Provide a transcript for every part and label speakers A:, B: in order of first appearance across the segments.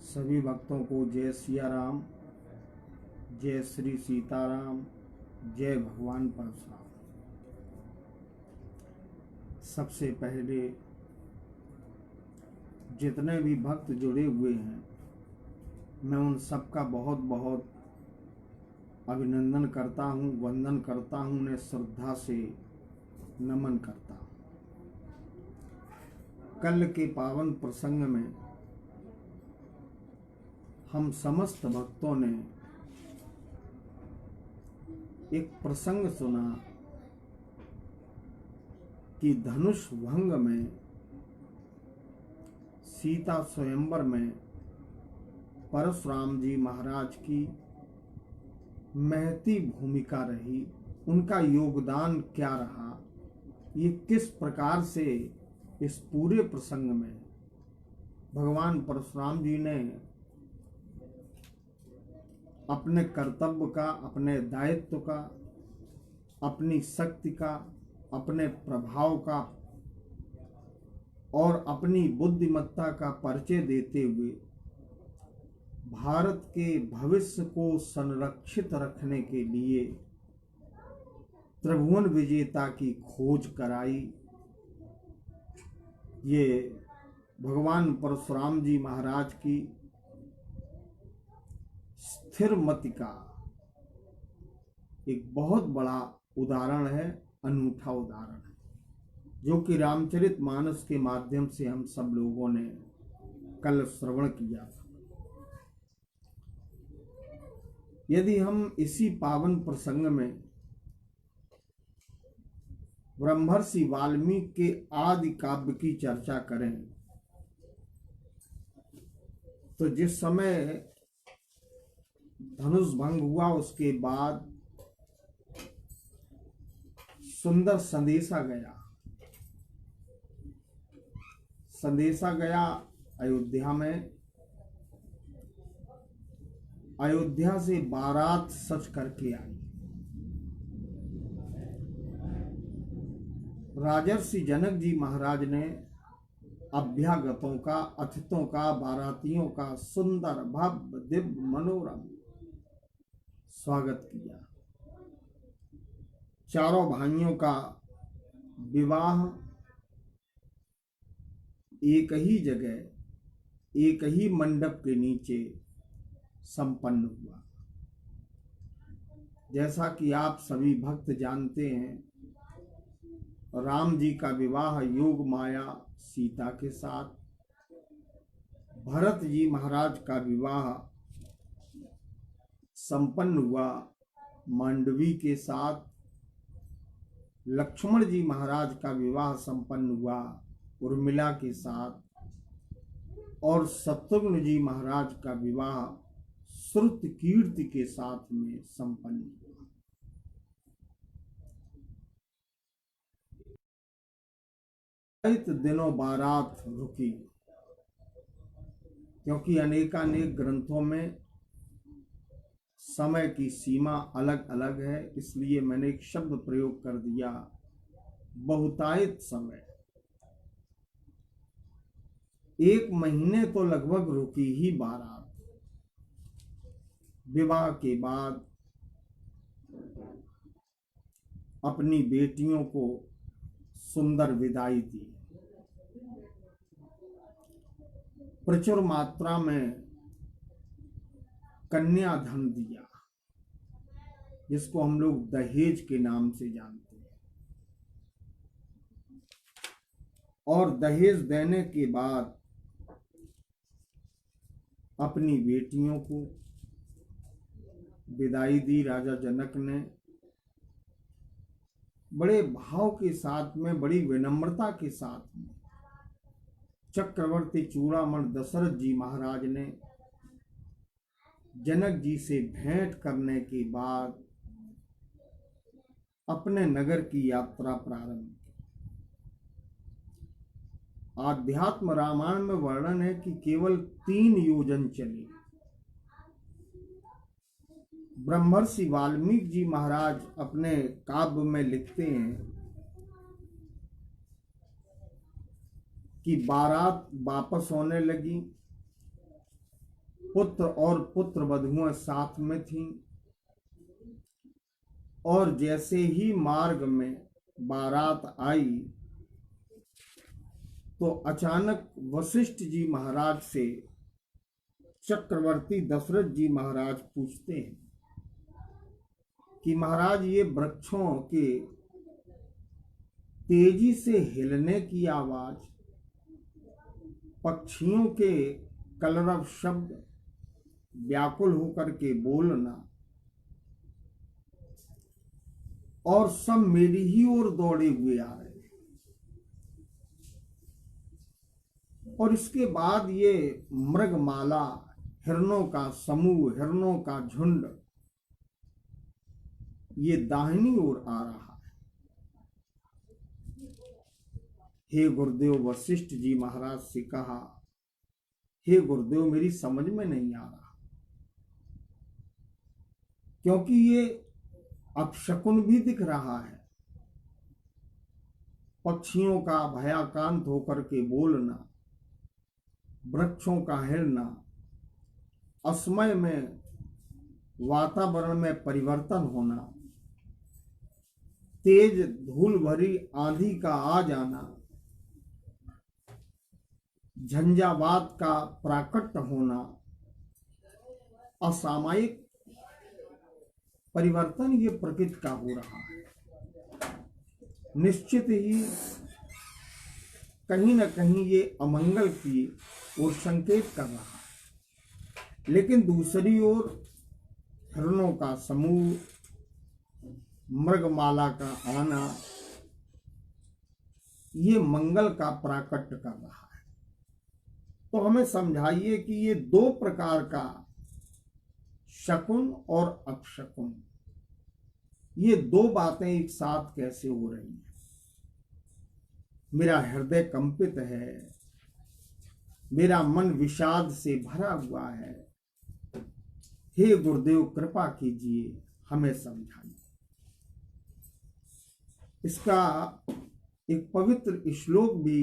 A: सभी भक्तों को जय सिया राम, जय श्री सीताराम, जय भगवान परशुराम। सबसे पहले जितने भी भक्त जुड़े हुए हैं, मैं उन सबका बहुत बहुत अभिनंदन करता हूँ, वंदन करता हूँ, उन्हें श्रद्धा से नमन करता हूँ। कल के पावन प्रसंग में हम समस्त भक्तों ने एक प्रसंग सुना कि धनुष भंग में सीता स्वयंवर में परशुराम जी महाराज की महती भूमिका रही, उनका योगदान क्या रहा, ये किस प्रकार से इस पूरे प्रसंग में भगवान परशुराम जी ने अपने कर्तव्य का, अपने दायित्व का, अपनी शक्ति का, अपने प्रभाव का और अपनी बुद्धिमत्ता का परिचय देते हुए भारत के भविष्य को संरक्षित रखने के लिए त्रिभुवन विजेता की खोज कराई। ये भगवान परशुराम जी महाराज की स्थिर मति का एक बहुत बड़ा उदाहरण है, अनूठा उदाहरण है, जो कि रामचरितमानस के माध्यम से हम सब लोगों ने कल श्रवण किया था। यदि हम इसी पावन प्रसंग में ब्रह्मर्षि वाल्मीकि के आदि काव्य की चर्चा करें तो जिस समय धनुष भंग हुआ उसके बाद सुंदर संदेशा गया अयोध्या में। अयोध्या से बारात सज करके आई। राजर्षि जनक जी महाराज ने अभ्यागतों का, अतिथों का, बारातियों का सुंदर भव्य दिव्य मनोरम स्वागत किया। चारों भाइयों का विवाह एक ही जगह, एक ही मंडप के नीचे संपन्न हुआ। जैसा कि आप सभी भक्त जानते हैं, राम जी का विवाह योग माया सीता के साथ, भरत जी महाराज का विवाह संपन्न हुआ मांडवी के साथ, लक्ष्मण जी महाराज का विवाह संपन्न हुआ उर्मिला के साथ, और शत्रुघ्न जी महाराज का विवाह श्रुत कीर्ति के साथ में संपन्न हुआ। दिनों बारात रुकी, क्योंकि अनेकानेक ग्रंथों में समय की सीमा अलग अलग है, इसलिए मैंने एक शब्द प्रयोग कर दिया, बहुतायत समय। 1 महीने तो लगभग रुकी ही बारात। विवाह के बाद अपनी बेटियों को सुंदर विदाई दी। प्रचुर मात्रा में कन्याधन दिया, जिसको हम लोग दहेज के नाम से जानते हैं। और दहेज देने के बाद अपनी बेटियों को विदाई दी। राजा जनक ने बड़े भाव के साथ में, बड़ी विनम्रता के साथ में, चक्रवर्ती चूड़ामणि दशरथ जी महाराज ने जनक जी से भेंट करने के बाद अपने नगर की यात्रा प्रारंभ की। आध्यात्म रामायण में वर्णन है कि केवल 3 योजन चली। ब्रह्मर्षि वाल्मीकि जी महाराज अपने काव्य में लिखते हैं कि बारात वापस होने लगी। पुत्र और पुत्र वधुएं साथ में थीं, और जैसे ही मार्ग में बारात आई तो अचानक वशिष्ठ जी महाराज से चक्रवर्ती दशरथ जी महाराज पूछते हैं कि महाराज, ये वृक्षों के तेजी से हिलने की आवाज, पक्षियों के कलरव शब्द, व्याकुल होकर के बोलना, और सब मेरी ही ओर दौड़े हुए आ रहे हैं। और इसके बाद ये मृगमाला, हिरणों का समूह, हिरणों का झुंड ये दाहिनी ओर आ रहा है। हे गुरुदेव, वशिष्ठ जी महाराज से कहा, हे गुरुदेव, मेरी समझ में नहीं आ रहा, क्योंकि ये अपशकुन भी दिख रहा है। पक्षियों का भयाकांत होकर के बोलना, वृक्षों का हिलना, असमय में वातावरण में परिवर्तन होना, तेज धूल भरी आंधी का आ जाना, झंझावात का प्राकट्य होना, असामयिक परिवर्तन ये प्रकृति का हो रहा है। निश्चित ही कहीं न कहीं ये अमंगल की ओर संकेत कर रहा है। लेकिन दूसरी ओर हिरणों का समूह, मृगमाला का आना, ये मंगल का प्राकट्य कर रहा है। तो हमें समझाइए कि ये दो प्रकार का शकुन और अपशकुन, ये दो बातें एक साथ कैसे हो रही हैं। मेरा हृदय कंपित है, मेरा मन विषाद से भरा हुआ है। हे गुरुदेव, कृपा कीजिए, हमें समझाइए। इसका एक पवित्र श्लोक भी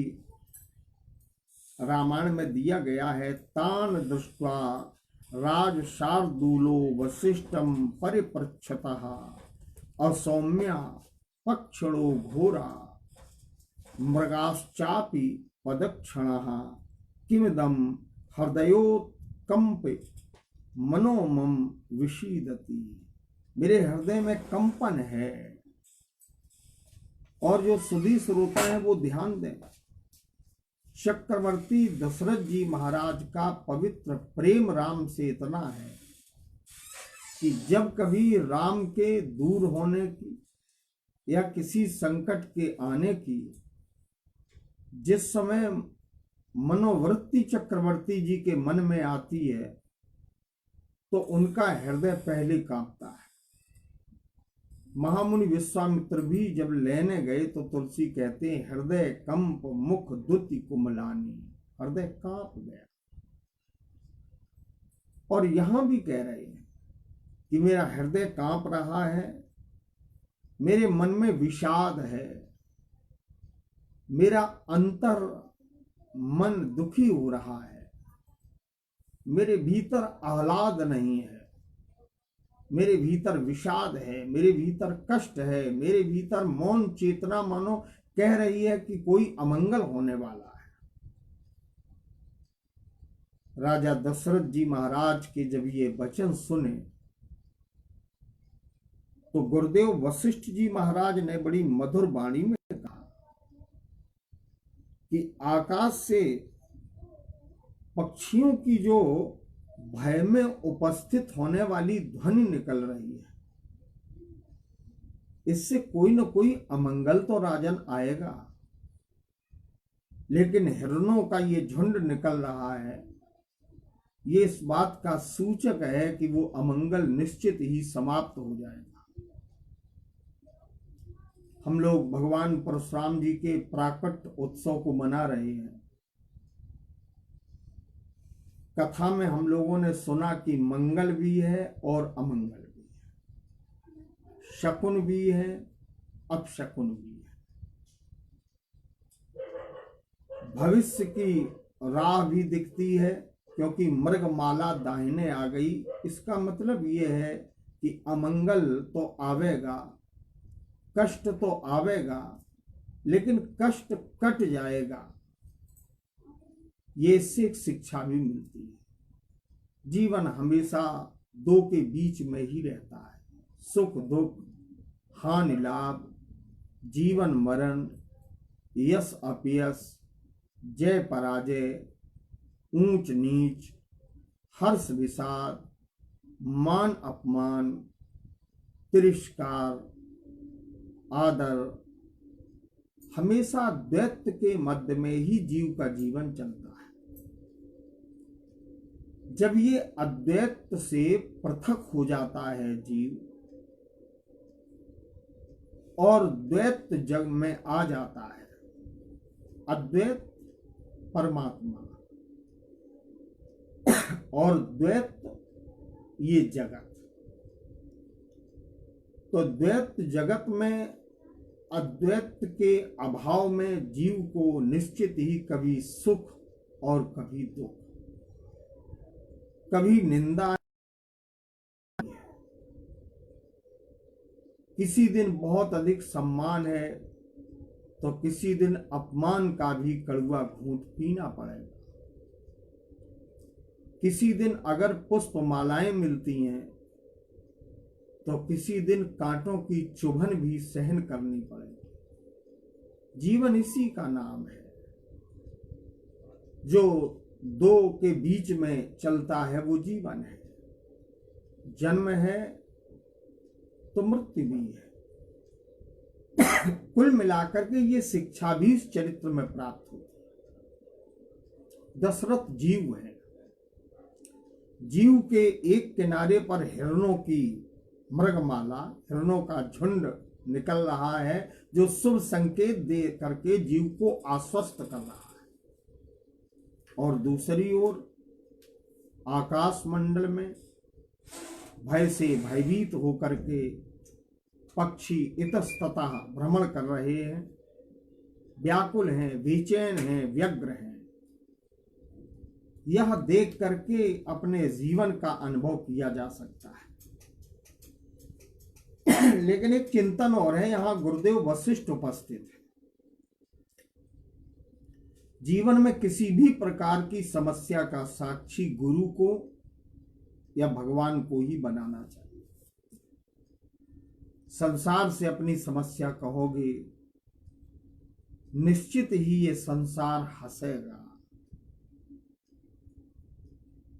A: रामायण में दिया गया है। तान दृष्ट्वा राज शार्दूलो वशिष्ठम परिपृच्छतः असौम्या पक्षिणो घोरा मृगाश्चापि पदक्षणः किमिदं हृदयोत्कंपे मनोमम विषीदति। मेरे हृदय में कंपन है। और जो सुधी श्रोता है वो ध्यान दें, चक्रवर्ती दशरथ जी महाराज का पवित्र प्रेम राम से इतना है कि जब कभी राम के दूर होने की या किसी संकट के आने की जिस समय मनोवृत्ति चक्रवर्ती जी के मन में आती है तो उनका हृदय पहले कांपता है। महामुनि विश्वामित्र भी जब लेने गए तो तुलसी कहते हैं, हृदय कंप मुख दुति कुमलानी, हृदय कांप गया। और यहां भी कह रहे हैं कि मेरा हृदय कांप रहा है, मेरे मन में विषाद है, मेरा अंतर मन दुखी हो रहा है, मेरे भीतर आह्लाद नहीं है, मेरे भीतर विषाद है, मेरे भीतर कष्ट है, मेरे भीतर मौन चेतना मानो कह रही है कि कोई अमंगल होने वाला है। राजा दशरथ जी महाराज के जब ये वचन सुने तो गुरुदेव वशिष्ठ जी महाराज ने बड़ी मधुर वाणी में कहा कि आकाश से पक्षियों की जो भय में उपस्थित होने वाली ध्वनि निकल रही है, इससे कोई न कोई अमंगल तो राजन आएगा। लेकिन हिरणों का ये झुंड निकल रहा है, ये इस बात का सूचक है कि वो अमंगल निश्चित ही समाप्त हो जाएगा। हम लोग भगवान परशुराम जी के प्राकट्य उत्सव को मना रहे हैं। कथा में हम लोगों ने सुना कि मंगल भी है और अमंगल भी है, शकुन भी है, अपशकुन भी है। भविष्य की राह भी दिखती है क्योंकि मृगमाला दाहिने आ गई, इसका मतलब ये है कि अमंगल तो आवेगा, कष्ट तो आवेगा, लेकिन कष्ट कट जाएगा। ये इससे एक शिक्षा भी मिलती है। जीवन हमेशा दो के बीच में ही रहता है, सुख दुख, हानि लाभ, जीवन मरण, यश अपयश, जय पराजय, ऊंच नीच, हर्ष विषाद, मान अपमान, तिरस्कार, आदर, हमेशा द्वैत के मध्य में ही जीव का जीवन चलता है। जब ये अद्वैत से पृथक हो जाता है जीव और द्वैत जग में आ जाता है, अद्वैत परमात्मा और द्वैत ये जगत, तो द्वैत जगत में अद्वैत के अभाव में जीव को निश्चित ही कभी सुख और कभी दुख, कभी निंदा, किसी दिन बहुत अधिक सम्मान है तो किसी दिन अपमान का भी कड़वा घूंट पीना पड़ेगा। किसी दिन अगर पुष्प मालाएं मिलती हैं तो किसी दिन कांटों की चुभन भी सहन करनी पड़ेगी। जीवन इसी का नाम है, जो दो के बीच में चलता है वो जीवन है। जन्म है तो मृत्यु भी है। कुल मिलाकर के ये शिक्षा भी इस चरित्र में प्राप्त होती है। दशरथ जीव है, जीव के एक किनारे पर हिरणों की मृगमाला, हिरणों का झुंड निकल रहा है जो शुभ संकेत दे करके जीव को आश्वस्त कर रहा है, और दूसरी ओर आकाश मंडल में भय से भयभीत होकर के पक्षी इतस्ततः भ्रमण कर रहे हैं, व्याकुल हैं, बेचैन हैं, व्यग्र हैं। यह देख करके अपने जीवन का अनुभव किया जा सकता है। लेकिन एक चिंतन और है, यहां गुरुदेव वशिष्ठ उपस्थित है। जीवन में किसी भी प्रकार की समस्या का साक्षी गुरु को या भगवान को ही बनाना चाहिए। संसार से अपनी समस्या कहोगे, निश्चित ही ये संसार हंसेगा।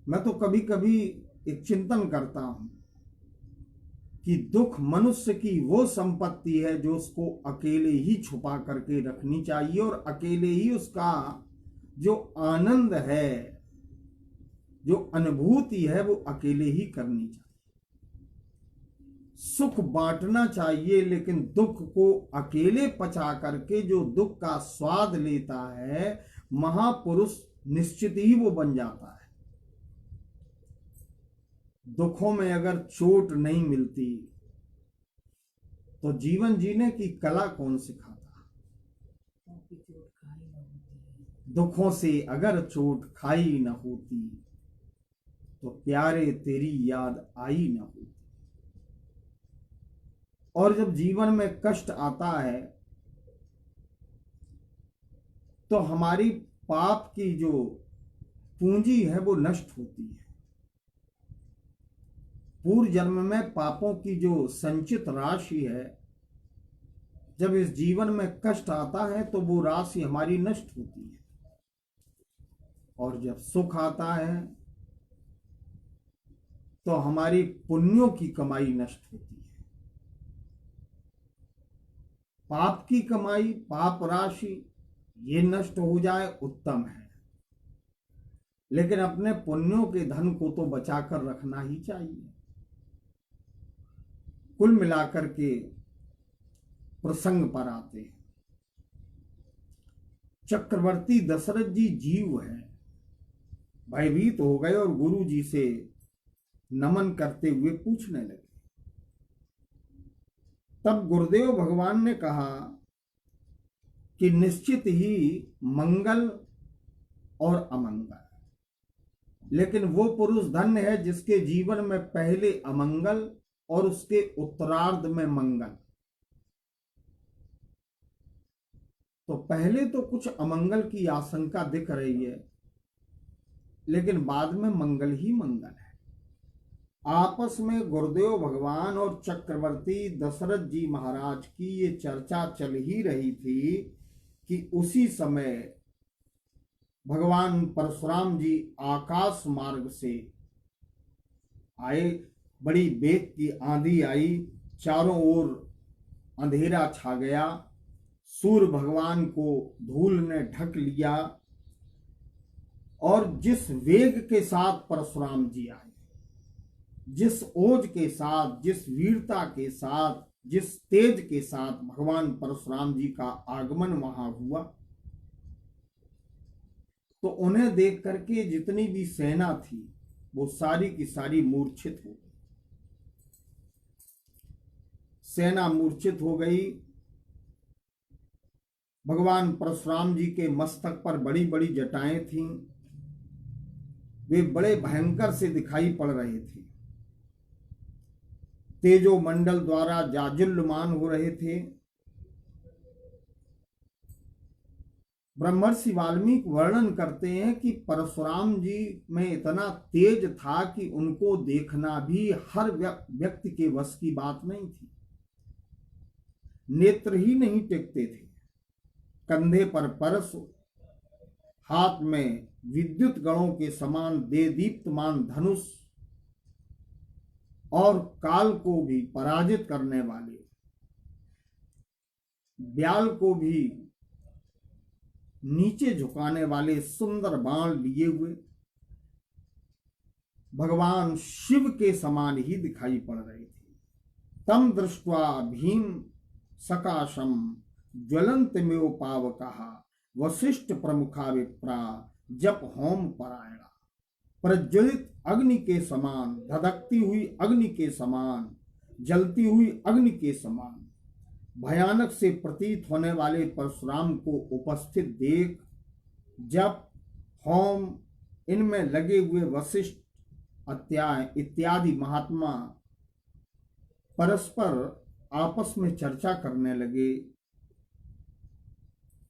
A: मैं तो कभी कभी एक चिंतन करता हूं कि दुख मनुष्य की वो संपत्ति है जो उसको अकेले ही छुपा करके रखनी चाहिए, और अकेले ही उसका जो आनंद है, जो अनुभूति है, वो अकेले ही करनी चाहिए। सुख बांटना चाहिए, लेकिन दुख को अकेले पचा करके जो दुख का स्वाद लेता है, महापुरुष निश्चित ही वो बन जाता है। दुखों में अगर चोट नहीं मिलती तो जीवन जीने की कला कौन सिखाता। दुखों से अगर चोट खाई न होती तो प्यारे तेरी याद आई न होती। और जब जीवन में कष्ट आता है तो हमारी पाप की जो पूंजी है वो नष्ट होती है। पूर्व जन्म में पापों की जो संचित राशि है, जब इस जीवन में कष्ट आता है तो वो राशि हमारी नष्ट होती है, और जब सुख आता है तो हमारी पुण्यों की कमाई नष्ट होती है। पाप की कमाई, पाप राशि ये नष्ट हो जाए उत्तम है, लेकिन अपने पुण्यों के धन को तो बचाकर रखना ही चाहिए। कुल मिलाकर के प्रसंग पर आते हैं। चक्रवर्ती दशरथ जी जीव है, भयभीत हो गए और गुरु जी से नमन करते हुए पूछने लगे। तब गुरुदेव भगवान ने कहा कि निश्चित ही मंगल और अमंगल, लेकिन वो पुरुष धन्य है जिसके जीवन में पहले अमंगल और उसके उत्तरार्ध में मंगल। तो पहले तो कुछ अमंगल की आशंका दिख रही है, लेकिन बाद में मंगल ही मंगल है। आपस में गुरुदेव भगवान और चक्रवर्ती दशरथ जी महाराज की ये चर्चा चल ही रही थी कि उसी समय भगवान परशुराम जी आकाश मार्ग से आए। बड़ी बेग की आंधी आई, चारों ओर अंधेरा छा गया, सूर्य भगवान को धूल ने ढक लिया। और जिस वेग के साथ परशुराम जी आए, जिस ओज के साथ, जिस वीरता के साथ, जिस तेज के साथ भगवान परशुराम जी का आगमन वहां हुआ, तो उन्हें देख करके जितनी भी सेना थी वो सारी की सारी मूर्छित हो गई। सेना मूर्छित हो गई। भगवान परशुराम जी के मस्तक पर बड़ी बड़ी जटाएं थीं, वे बड़े भयंकर से दिखाई पड़ रहे थे, तेजो मंडल द्वारा जाजुल्यमान हो रहे थे। ब्रह्मर्षि वाल्मीकि वर्णन करते हैं कि परशुराम जी में इतना तेज था कि उनको देखना भी हर व्यक्ति के वश की बात नहीं थी। नेत्र ही नहीं टिकते थे। कंधे पर परश, हाथ में विद्युत गणों के समान देदीप्तमान धनुष और काल को भी पराजित करने वाले, ब्याल को भी नीचे झुकाने वाले सुंदर बाण लिए हुए भगवान शिव के समान ही दिखाई पड़ रहे थे। तम दृष्ट्वा भीम सकाशम ज्वलंतमेव पावकहा वशिष्ठ प्रमुखा विप्रा जप होम परायणा। प्रज्वलित अग्नि के समान, धधकती हुई अग्नि के समान, जलती हुई अग्नि के समान भयानक से प्रतीत होने वाले परशुराम को उपस्थित देख जप, होम, इनमें लगे हुए वशिष्ठ इत्यादि महात्मा परस्पर आपस में चर्चा करने लगे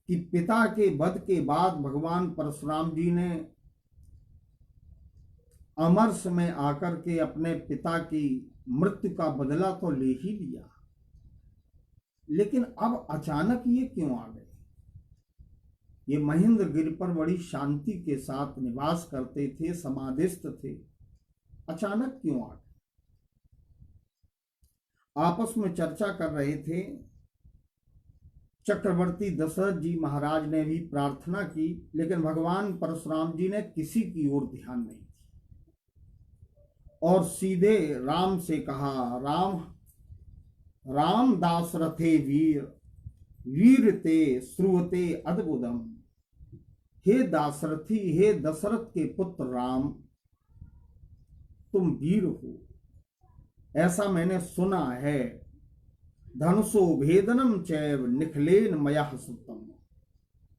A: कि पिता के वध के बाद भगवान परशुराम जी ने अमरस में आकर के अपने पिता की मृत्यु का बदला तो ले ही लिया, लेकिन अब अचानक ये क्यों आ गए? ये महेंद्र गिरि पर बड़ी शांति के साथ निवास करते थे, समाधिस्थ थे, अचानक क्यों आ गए? आपस में चर्चा कर रहे थे। चक्रवर्ती दशरथ जी महाराज ने भी प्रार्थना की, लेकिन भगवान परशुराम जी ने किसी की ओर ध्यान नहीं दिया और सीधे राम से कहा, राम दासरथे वीर वीर ते श्रुवते अद्भुतम। हे दासरथी, हे दशरथ के पुत्र राम, तुम वीर हो, ऐसा मैंने सुना है। धनुषो भेदनम चैव निखलेन मया सुतम।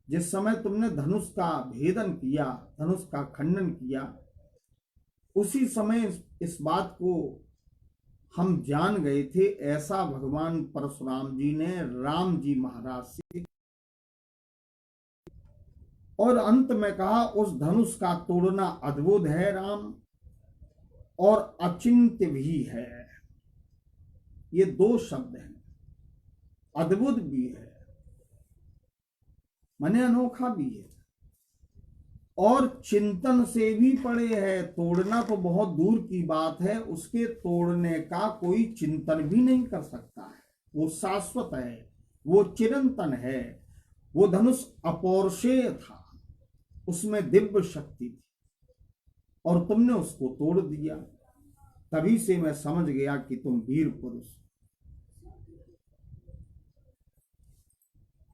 A: जिस समय तुमने धनुष का भेदन किया, धनुष का खंडन किया, उसी समय इस बात को हम जान गए थे। ऐसा भगवान परशुराम जी ने राम जी महाराज से, और अंत में कहा, उस धनुष का तोड़ना अद्भुत है राम, और अचिंत्य भी है। ये दो शब्द हैं, अद्भुत भी है माने अनोखा भी है, और चिंतन से भी परे है। तोड़ना तो बहुत दूर की बात है, उसके तोड़ने का कोई चिंतन भी नहीं कर सकता है। वो शाश्वत है, वो चिरंतन है। वो धनुष अपौरुषेय था, उसमें दिव्य शक्ति थी, और तुमने उसको तोड़ दिया। तभी से मैं समझ गया कि तुम वीर पुरुष।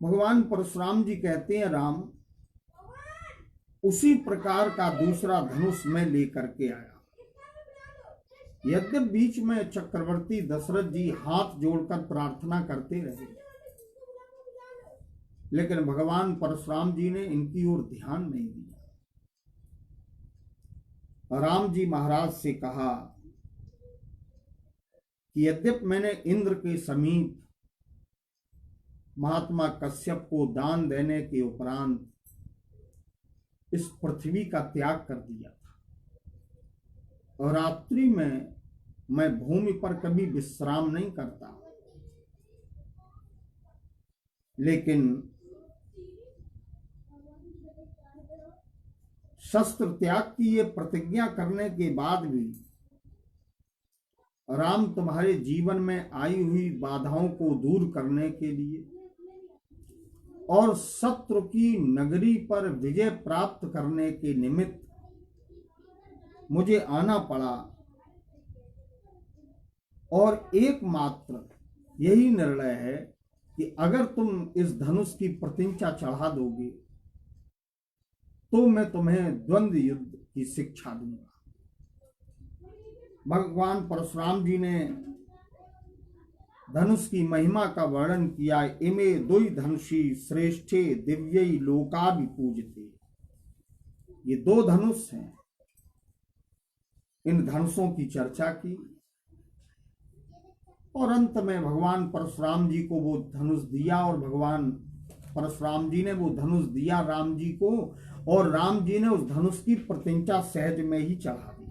A: भगवान परशुराम जी कहते हैं, राम, उसी प्रकार का दूसरा धनुष में लेकर के आया। यद्यप बीच में चक्रवर्ती दशरथ जी हाथ जोड़कर प्रार्थना करते रहे, लेकिन भगवान परशुराम जी ने इनकी ओर ध्यान नहीं दिया। राम जी महाराज से कहा कि यद्यप मैंने इंद्र के समीप महात्मा कश्यप को दान देने के उपरांत इस पृथ्वी का त्याग कर दिया था और रात्रि में मैं भूमि पर कभी विश्राम नहीं करता, लेकिन शस्त्र त्याग की ये प्रतिज्ञा करने के बाद भी राम तुम्हारे जीवन में आई हुई बाधाओं को दूर करने के लिए और शत्रु की नगरी पर विजय प्राप्त करने के निमित्त मुझे आना पड़ा और एकमात्र यही निर्णय है कि अगर तुम इस धनुष की प्रतिज्ञा चढ़ा दोगे तो मैं तुम्हें द्वंद्व युद्ध की शिक्षा दूंगा। भगवान परशुराम जी ने धनुष की महिमा का वर्णन किया। इमे दुई धनुषी श्रेष्ठे दिव्यै लोकाभि पूजते। ये दो धनुष हैं, इन धनुषों की चर्चा की और अंत में भगवान परशुराम जी को वो धनुष दिया और भगवान परशुराम जी ने वो धनुष दिया राम जी को और राम जी ने उस धनुष की प्रतिज्ञा सहज में ही चढ़ा दी।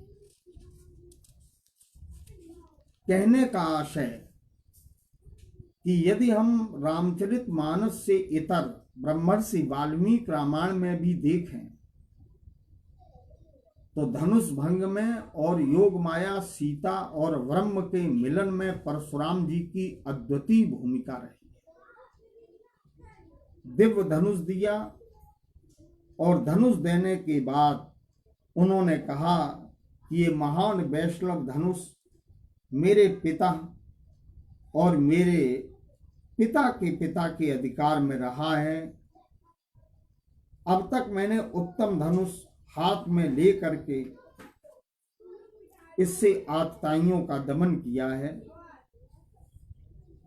A: कहने का आशय कि यदि हम रामचरितमानस से इतर ब्रह्मर्षि वाल्मीकि रामायण में भी देखें तो धनुष भंग में और योग माया सीता और ब्रह्म के मिलन में परशुराम जी की अद्वितीय भूमिका रही। दिव्य धनुष दिया और धनुष देने के बाद उन्होंने कहा कि ये महान वैष्णव धनुष मेरे पिता और मेरे पिता के अधिकार में रहा है। अब तक मैंने उत्तम धनुष हाथ में ले करके इससे आतताइयों का दमन किया है।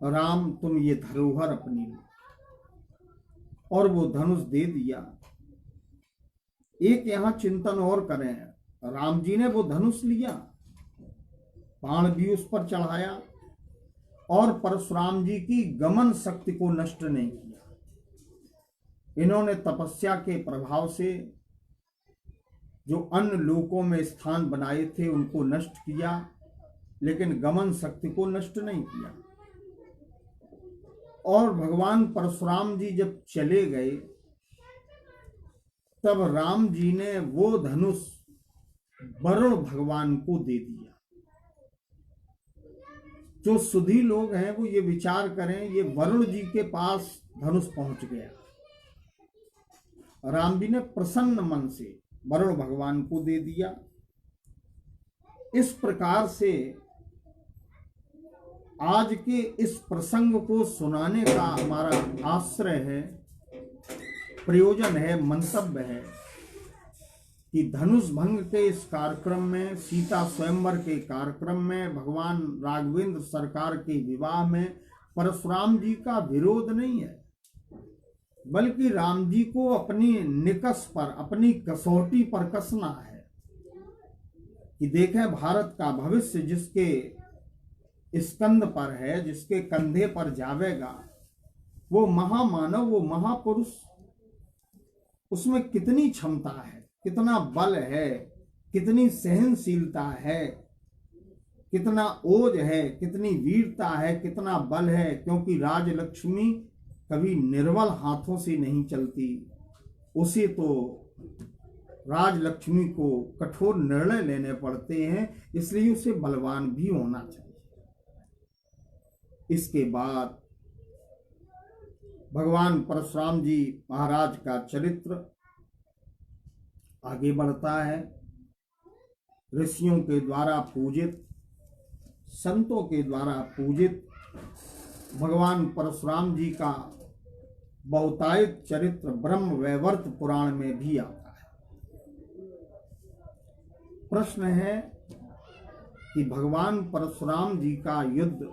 A: राम तुम ये धरोहर अपनी लो, और वो धनुष दे दिया। एक यहां चिंतन और करें, राम जी ने वो धनुष लिया, बाण भी उस पर चढ़ाया और परशुराम जी की गमन शक्ति को नष्ट नहीं किया। इन्होंने तपस्या के प्रभाव से जो अन्य लोकों में स्थान बनाए थे उनको नष्ट किया, लेकिन गमन शक्ति को नष्ट नहीं किया। और भगवान परशुराम जी जब चले गए तब राम जी ने वो धनुष वरुण भगवान को दे दिया। जो सुधी लोग हैं वो ये विचार करें, ये वरुण जी के पास धनुष पहुंच गया। राम जी ने प्रसन्न मन से वरुण भगवान को दे दिया। इस प्रकार से आज के इस प्रसंग को सुनाने का हमारा आश्रय है, प्रयोजन है, मंतव्य है कि धनुष भंग के इस कार्यक्रम में, सीता स्वयंवर के कार्यक्रम में, भगवान राघवेंद्र सरकार के विवाह में परशुराम जी का विरोध नहीं है, बल्कि राम जी को अपनी निकष पर, अपनी कसौटी पर कसना है कि देखें भारत का भविष्य जिसके स्कंद पर है, जिसके कंधे पर जावेगा, वो महामानव, वो महापुरुष, उसमें कितनी क्षमता है, कितना बल है, कितनी सहनशीलता है, कितना ओज है, कितनी वीरता है, कितना बल है। क्योंकि राजलक्ष्मी कभी निर्बल हाथों से नहीं चलती, उसे तो राजलक्ष्मी को कठोर निर्णय लेने पड़ते हैं, इसलिए उसे बलवान भी होना चाहिए। इसके बाद भगवान परशुराम जी महाराज का चरित्र आगे बढ़ता है। ऋषियों के द्वारा पूजित, संतों के द्वारा पूजित भगवान परशुराम जी का बहुतायत चरित्र ब्रह्म वैवर्त पुराण में भी आता है। प्रश्न है कि भगवान परशुराम जी का युद्ध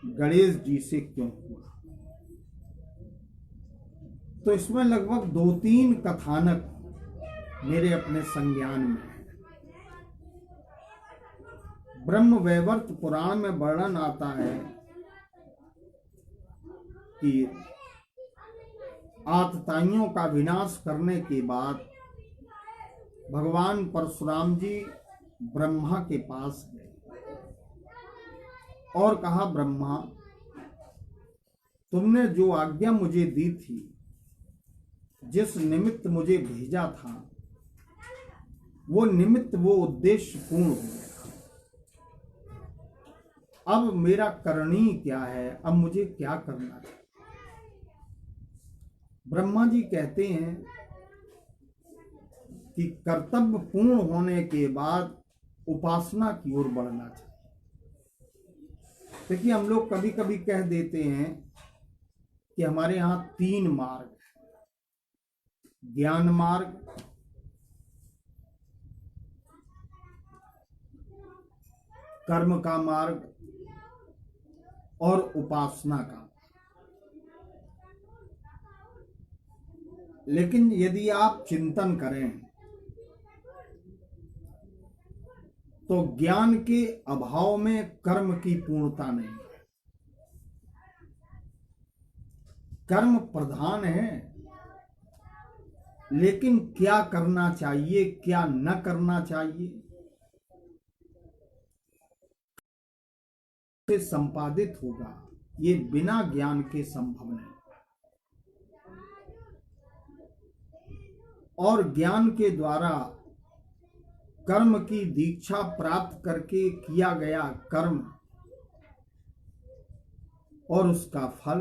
A: गणेश जी से क्यों हुआ? तो इसमें लगभग 2-3 कथानक मेरे अपने संज्ञान में है। ब्रह्म वैवर्त पुराण में वर्णन आता है कि आतताइयों का विनाश करने के बाद भगवान परशुराम जी ब्रह्मा के पास गए और कहा, ब्रह्मा, तुमने जो आज्ञा मुझे दी थी, जिस निमित्त मुझे भेजा था, वो निमित्त, वो उद्देश्य पूर्ण हो गया। अब मेरा करणीय क्या है? अब मुझे क्या करना चाहिए? ब्रह्मा जी कहते हैं कि कर्तव्य पूर्ण होने के बाद उपासना की ओर बढ़ना चाहिए। देखिए, हम लोग कभी कभी कह देते हैं कि हमारे यहाँ 3 मार्ग है, ज्ञान मार्ग, कर्म का मार्ग और उपासना का। लेकिन यदि आप चिंतन करें तो ज्ञान के अभाव में कर्म की पूर्णता नहीं है। कर्म प्रधान है, लेकिन क्या करना चाहिए, क्या न करना चाहिए, से संपादित होगा, ये बिना ज्ञान के संभव नहीं। और ज्ञान के द्वारा कर्म की दीक्षा प्राप्त करके किया गया कर्म और उसका फल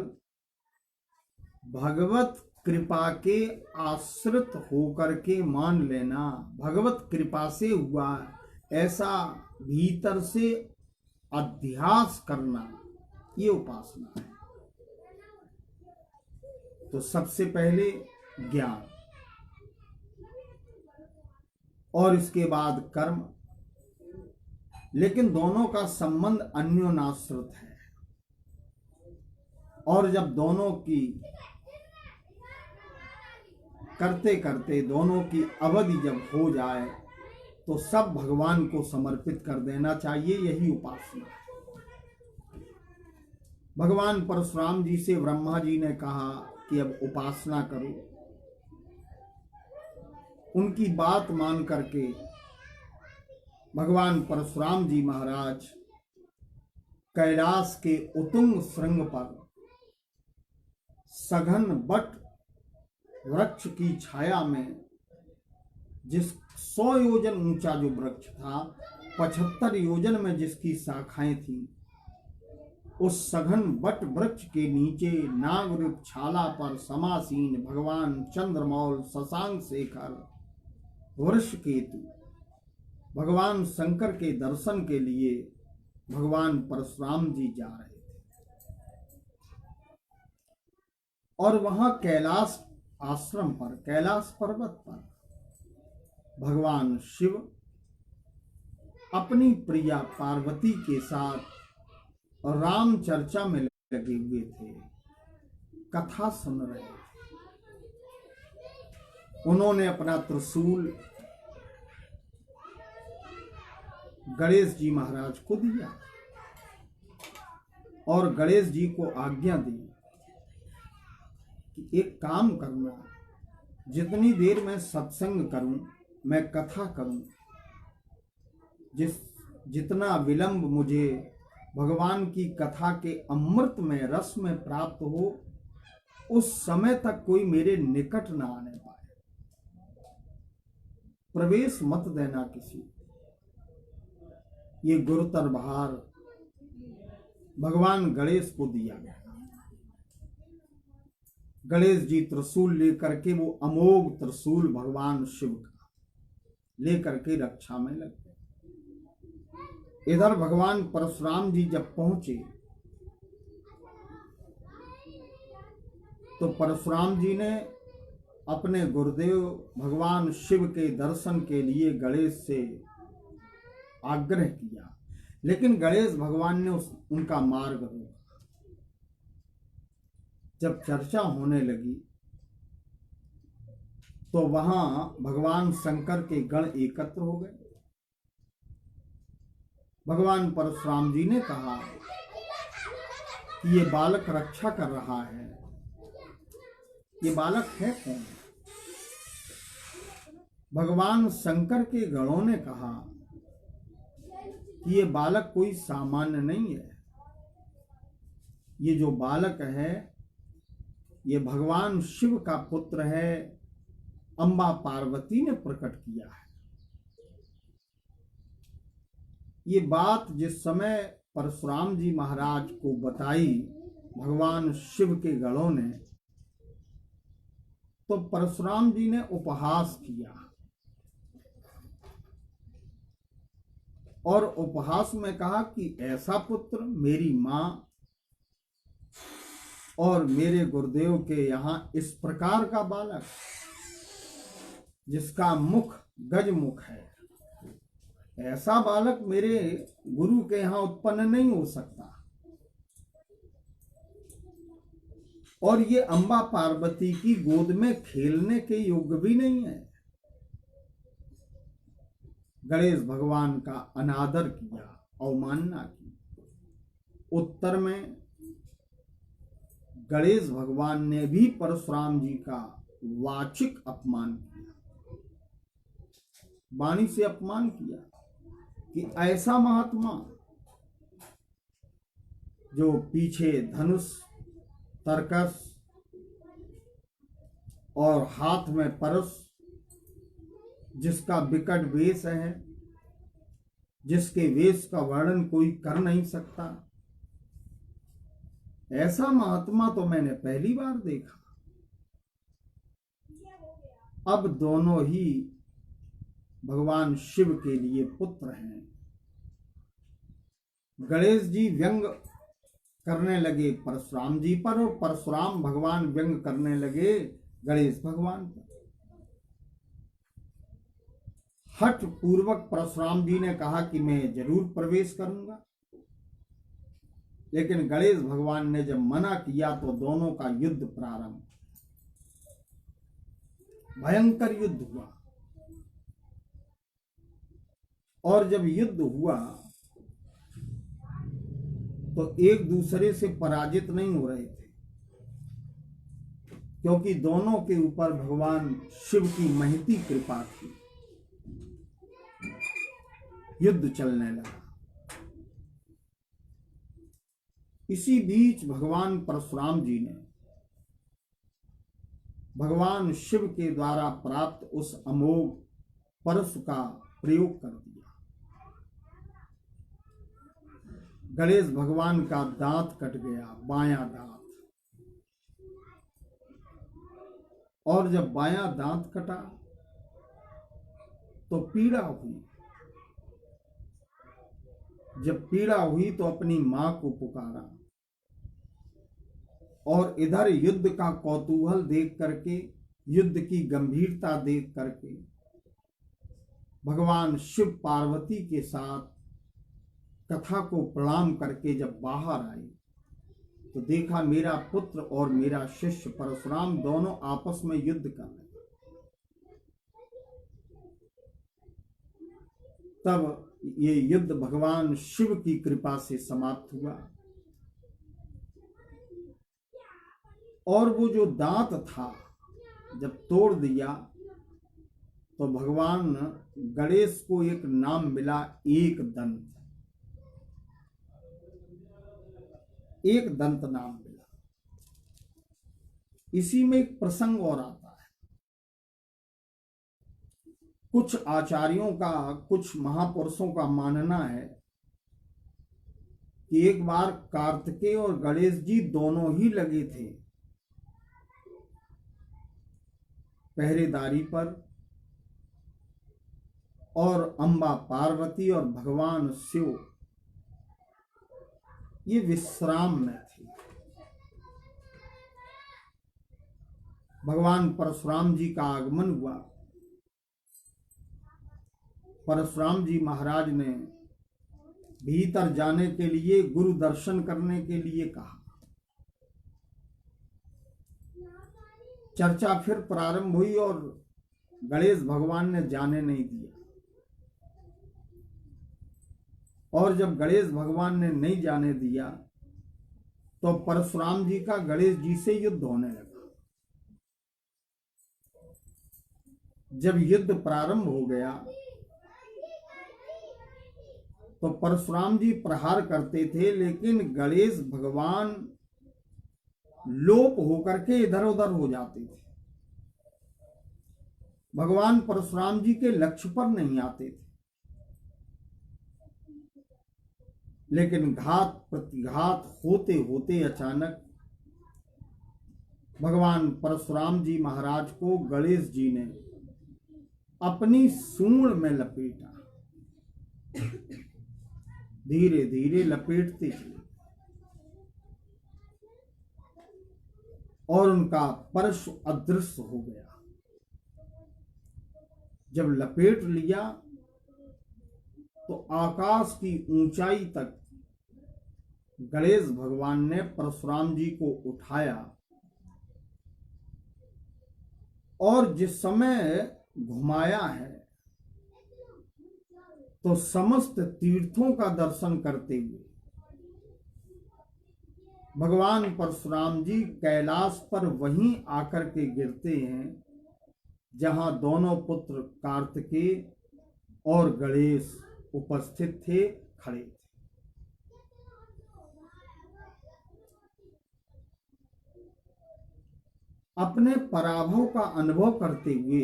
A: भगवत कृपा के आश्रित होकर के मान लेना, भगवत कृपा से हुआ, ऐसा भीतर से अध्यास करना, ये उपासना है। तो सबसे पहले ज्ञान और इसके बाद कर्म, लेकिन दोनों का संबंध अन्योनाश्रित है। और जब दोनों की करते करते दोनों की अवधि जब हो जाए तो सब भगवान को समर्पित कर देना चाहिए, यही उपासना है। भगवान परशुराम जी से ब्रह्मा जी ने कहा कि अब उपासना करो। उनकी बात मान करके भगवान परशुराम जी महाराज कैलाश के उत्तुंग श्रृंग पर सघन बट वृक्ष की छाया में, जिस 100 योजन ऊंचा जो वृक्ष था, 75 योजन में जिसकी शाखाएं थी, उस सघन बट वृक्ष के नीचे नागवृक्षाला पर समासीन भगवान चंद्रमौल शशांक शेखर वृषकेतु भगवान शंकर के दर्शन के लिए भगवान परशुराम जी जा रहे थे। और वहां कैलाश आश्रम पर, कैलाश पर्वत पर भगवान शिव अपनी प्रिया पार्वती के साथ राम चर्चा में लगे हुए थे, कथा सुन रहे थे। उन्होंने अपना त्रिशूल गणेश जी महाराज को दिया और गणेश जी को आज्ञा दी कि एक काम करना, जितनी देर मैं सत्संग करूं, मैं कथा करूं, जितना विलंब मुझे भगवान की कथा के अमृत में, रस में प्राप्त हो, उस समय तक कोई मेरे निकट ना आने पाए, प्रवेश मत देना किसी। ये गुरुतर भार भगवान गणेश को दिया गया। गणेश जी त्रिशूल लेकर के, वो अमोघ त्रिशूल भगवान शिव का लेकर के रक्षा में लग गए। इधर भगवान परशुराम जी जब पहुंचे तो परशुराम जी ने अपने गुरुदेव भगवान शिव के दर्शन के लिए गणेश से आग्रह किया, लेकिन गणेश भगवान ने उनका मार्ग रोका। जब चर्चा होने लगी तो वहां भगवान शंकर के गण एकत्र हो गए भगवान परशुराम जी ने कहा कि ये बालक रक्षा कर रहा है, ये बालक है कौन? भगवान शंकर के गणों ने कहा कि ये बालक कोई सामान्य नहीं है, ये जो बालक है ये भगवान शिव का पुत्र है, अम्बा पार्वती ने प्रकट किया है। ये बात जिस समय परशुराम जी महाराज को बताई भगवान शिव के गणों ने, तो परशुराम जी ने उपहास किया और उपहास में कहा कि ऐसा पुत्र, मेरी मां और मेरे गुरुदेव के यहाँ इस प्रकार का बालक जिसका मुख गजमुख है, ऐसा बालक मेरे गुरु के यहाँ उत्पन्न नहीं हो सकता। और ये अम्बा पार्वती की गोद में खेलने के योग्य भी नहीं है। गणेश भगवान का अनादर किया, अवमानना की। उत्तर में गणेश भगवान ने भी परशुराम जी का वाचिक अपमान किया, वाणी से अपमान किया कि ऐसा महात्मा जो पीछे धनुष, तरकस और हाथ में परश, जिसका विकट वेश है, जिसके वेश का वर्णन कोई कर नहीं सकता, ऐसा महात्मा तो मैंने पहली बार देखा। अब दोनों ही भगवान शिव के लिए पुत्र हैं। गणेश जी व्यंग करने लगे परशुराम जी पर और परशुराम भगवान व्यंग करने लगे गणेश भगवान पर। हठ पूर्वक परशुराम जी ने कहा कि मैं जरूर प्रवेश करूंगा, लेकिन गणेश भगवान ने जब मना किया तो दोनों का युद्ध प्रारंभ, भयंकर युद्ध हुआ। और जब युद्ध हुआ तो एक दूसरे से पराजित नहीं हो रहे थे, क्योंकि दोनों के ऊपर भगवान शिव की महती कृपा थी। युद्ध चलने लगा। इसी बीच भगवान परशुराम जी ने भगवान शिव के द्वारा प्राप्त उस अमोघ परशु का प्रयोग कर दिया। गणेश भगवान का दांत कट गया, बायां दांत। और जब बायां दांत कटा तो पीड़ा हुई। जब पीड़ा हुई तो अपनी मां को पुकारा और इधर युद्ध का कौतूहल देख करके, युद्ध की गंभीरता देख करके भगवान शिव पार्वती के साथ कथा को प्रणाम करके जब बाहर आए तो देखा मेरा पुत्र और मेरा शिष्य परशुराम दोनों आपस में युद्ध कर रहे। तब ये युद्ध भगवान शिव की कृपा से समाप्त हुआ और वो जो दांत था जब तोड़ दिया तो भगवान गणेश को एक नाम मिला, एक दंत। एक दंत नाम मिला। इसी में एक प्रसंग और आता है। कुछ आचार्यों का, कुछ महापुरुषों का मानना है कि एक बार कार्तिकेय और गणेश जी दोनों ही लगे थे पहरेदारी पर, और अम्बा पार्वती और भगवान शिव ये विश्राम में थे। भगवान परशुराम जी का आगमन हुआ। परशुराम जी महाराज ने भीतर जाने के लिए, गुरु दर्शन करने के लिए कहा। चर्चा फिर प्रारंभ हुई और गणेश भगवान ने जाने नहीं दिया। और जब गणेश भगवान ने नहीं जाने दिया तो परशुराम जी का गणेश जी से युद्ध होने लगा। जब युद्ध प्रारंभ हो गया तो परशुराम जी प्रहार करते थे, लेकिन गणेश भगवान लोप होकर के इधर उधर हो जाते थे। भगवान परशुराम जी के लक्ष्य पर नहीं आते थे, लेकिन घात प्रतिघात होते होते अचानक भगवान परशुराम जी महाराज को गणेश जी ने अपनी सूंड में लपेटा। धीरे धीरे लपेटते चले और उनका परशु अदृश्य हो गया। जब लपेट लिया तो आकाश की ऊंचाई तक गणेश भगवान ने परशुराम जी को उठाया और जिस समय घुमाया है तो समस्त तीर्थों का दर्शन करते हुए भगवान परशुराम जी कैलाश पर वहीं आकर के गिरते हैं जहां दोनों पुत्र कार्तिकेय और गणेश उपस्थित थे, खड़े थे। अपने पराभव का अनुभव करते हुए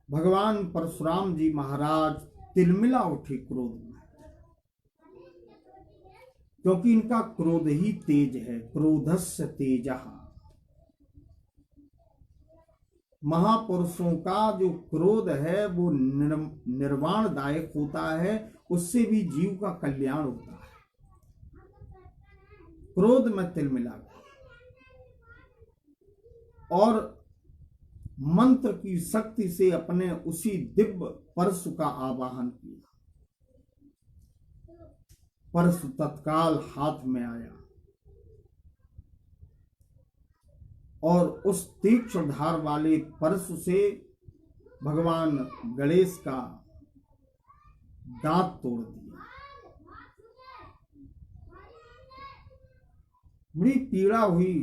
A: भगवान परशुराम जी महाराज तिलमिला उठे क्रोध में, क्योंकि इनका क्रोध ही तेज है। क्रोधस्य तेजः। महापुरुषों का जो क्रोध है वो निर्वाणदायक होता है, उससे भी जीव का कल्याण होता है। क्रोध में तिलमिला और मंत्र की शक्ति से अपने उसी दिव्य परशु का आवाहन किया। परशु तत्काल हाथ में आया और उस तीक्ष्ण धार वाले परशु से भगवान गणेश का दांत तोड़ दिया। बड़ी पीड़ा हुई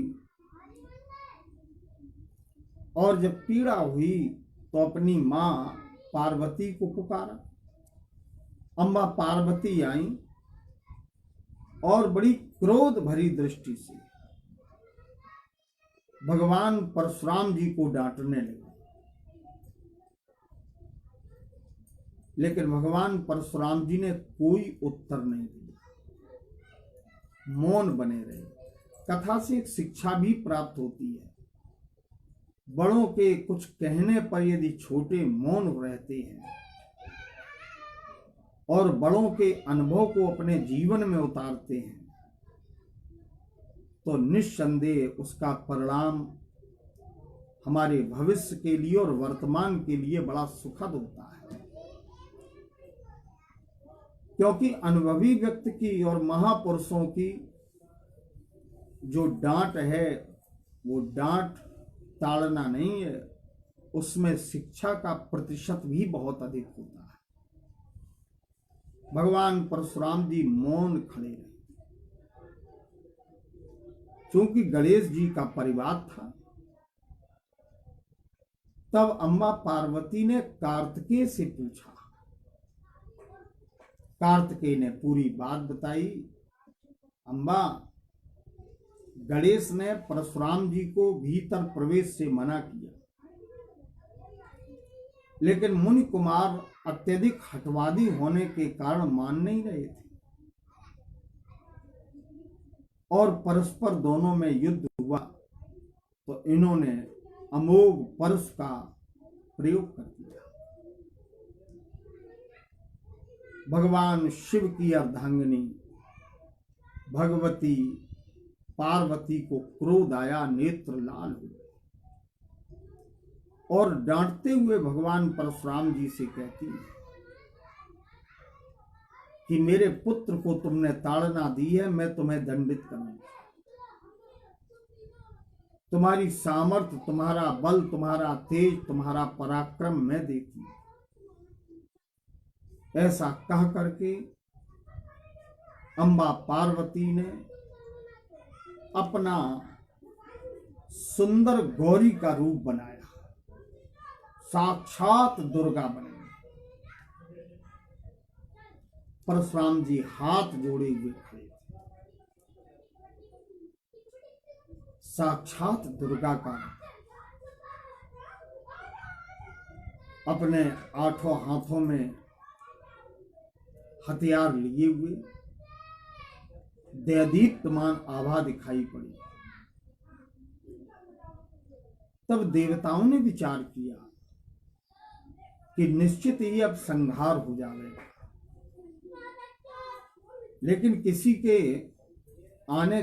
A: और जब पीड़ा हुई तो अपनी मां पार्वती को पुकारा। अम्बा पार्वती आई और बड़ी क्रोध भरी दृष्टि से भगवान परशुराम जी को डांटने लगे, लेकिन भगवान परशुराम जी ने कोई उत्तर नहीं दिया, मौन बने रहे। कथा से एक शिक्षा भी प्राप्त होती है। बड़ों के कुछ कहने पर यदि छोटे मौन रहते हैं और बड़ों के अनुभव को अपने जीवन में उतारते हैं तो निस्संदेह उसका परिणाम हमारे भविष्य के लिए और वर्तमान के लिए बड़ा सुखद होता है। क्योंकि अनुभवी व्यक्ति की और महापुरुषों की जो डांट है वो डांट ताड़ना नहीं है, उसमें शिक्षा का प्रतिशत भी बहुत अधिक होता है। भगवान परशुराम जी मौन खड़े रहे। क्योंकि गणेश जी का परिवार था, तब अम्बा पार्वती ने कार्तिकेय से पूछा। कार्तिकेय ने पूरी बात बताई। अम्बा, गणेश ने परशुराम जी को भीतर प्रवेश से मना किया, लेकिन मुनि कुमार अत्यधिक हठवादी होने के कारण मान नहीं रहे थे और परस्पर दोनों में युद्ध हुआ तो इन्होंने अमोघ परशु का प्रयोग कर दिया। भगवान शिव की अर्धांगिनी भगवती पार्वती को क्रोध आया, नेत्र लाल हुए और डांटते हुए भगवान परशुराम जी से कहती है कि मेरे पुत्र को तुमने ताड़ना दी है, मैं तुम्हें दंडित करूंगा। तुम्हारी सामर्थ्य, तुम्हारा बल, तुम्हारा तेज, तुम्हारा पराक्रम मैं देखी। ऐसा कह करके अम्बा पार्वती ने अपना सुंदर गौरी का रूप बनाया, साक्षात दुर्गा बनी। परशुराम जी हाथ जोड़े हुए खड़े थे, साक्षात दुर्गा का अपने 8 हाथों में हथियार लिए हुए देदीप्यमान आभा दिखाई पड़ी। तब देवताओं ने विचार किया कि निश्चित ही अब संहार हो जाएगा, लेकिन किसी के आने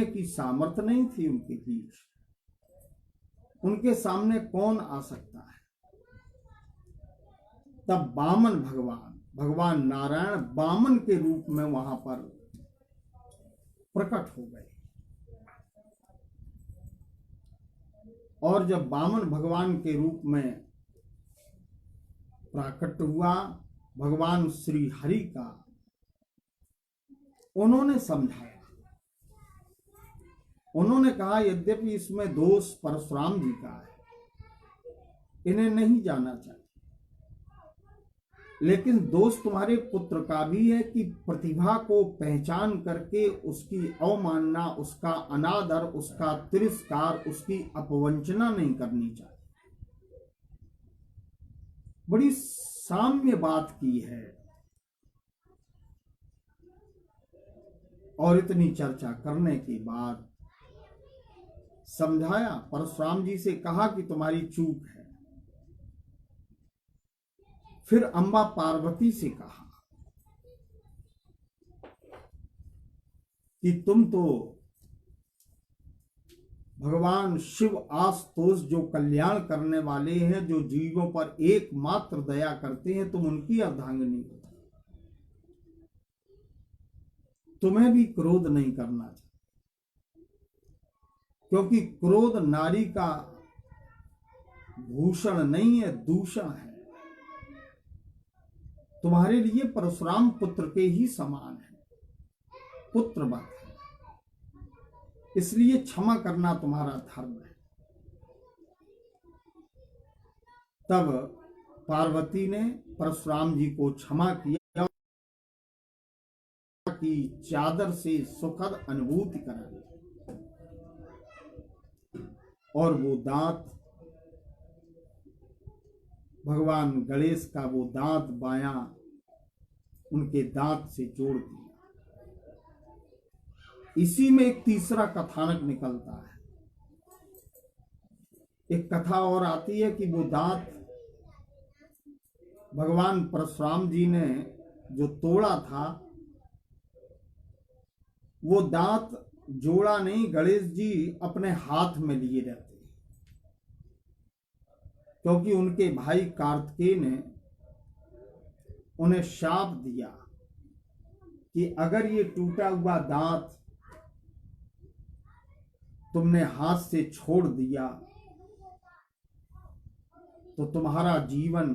A: की सामर्थ्य नहीं थी उनके बीच। उनके सामने कौन आ सकता है? तब वामन भगवान नारायण वामन के रूप में वहां पर प्रकट हो गए। और जब वामन भगवान के रूप में प्रकट हुआ भगवान श्री हरि का, उन्होंने समझाया, उन्होंने कहा यद्यपि इसमें दोष परशुराम जी का है, इन्हें नहीं जाना चाहिए, लेकिन दोष तुम्हारे पुत्र का भी है कि प्रतिभा को पहचान करके उसकी अवमानना, उसका अनादर, उसका तिरस्कार, उसकी अपवंचना नहीं करनी चाहिए। बड़ी साम्य बात की है। और इतनी चर्चा करने के बाद समझाया, परशुराम जी से कहा कि तुम्हारी चूक है। फिर अम्बा पार्वती से कहा कि तुम तो भगवान शिव आशुतोष जो कल्याण करने वाले हैं, जो जीवों पर एकमात्र दया करते हैं, तुम उनकी अर्धांगिनी हो। तुम्हें भी क्रोध नहीं करना चाहिए, क्योंकि क्रोध नारी का भूषण नहीं है, दूषण है। तुम्हारे लिए परशुराम पुत्र के ही समान है, पुत्रवत है, इसलिए क्षमा करना तुम्हारा धर्म है। तब पार्वती ने परशुराम जी को क्षमा किया कि चादर से सुखद अनुभूति कराई, और वो दांत, भगवान गणेश का वो दांत बायां उनके दांत से जोड़ दिया। इसी में एक तीसरा कथानक निकलता है। एक कथा और आती है कि वो दांत भगवान परशुराम जी ने जो तोड़ा था, वो दांत जोड़ा नहीं, गणेश जी अपने हाथ में लिए रहते, क्योंकि उनके भाई कार्तिकेय ने उन्हें शाप दिया कि अगर ये टूटा हुआ दांत तुमने हाथ से छोड़ दिया तो तुम्हारा जीवन,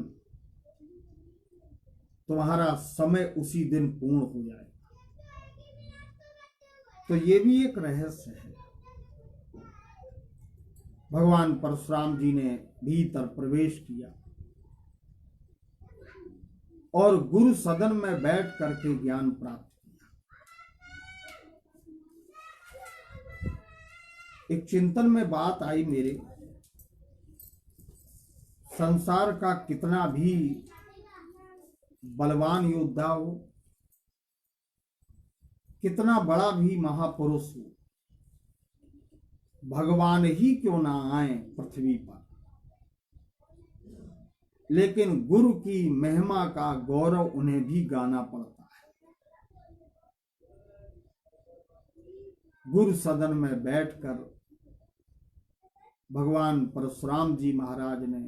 A: तुम्हारा समय उसी दिन पूर्ण हो जाएगा। तो ये भी एक रहस्य है। भगवान परशुराम जी ने भीतर प्रवेश किया और गुरु सदन में बैठ करके ज्ञान प्राप्त किया। एक चिंतन में बात आई मेरे, संसार का कितना भी बलवान योद्धा हो, कितना बड़ा भी महापुरुष हो, भगवान ही क्यों ना आए पृथ्वी पर, लेकिन गुरु की महिमा का गौरव उन्हें भी गाना पड़ता है। गुरु सदन में बैठकर भगवान परशुराम जी महाराज ने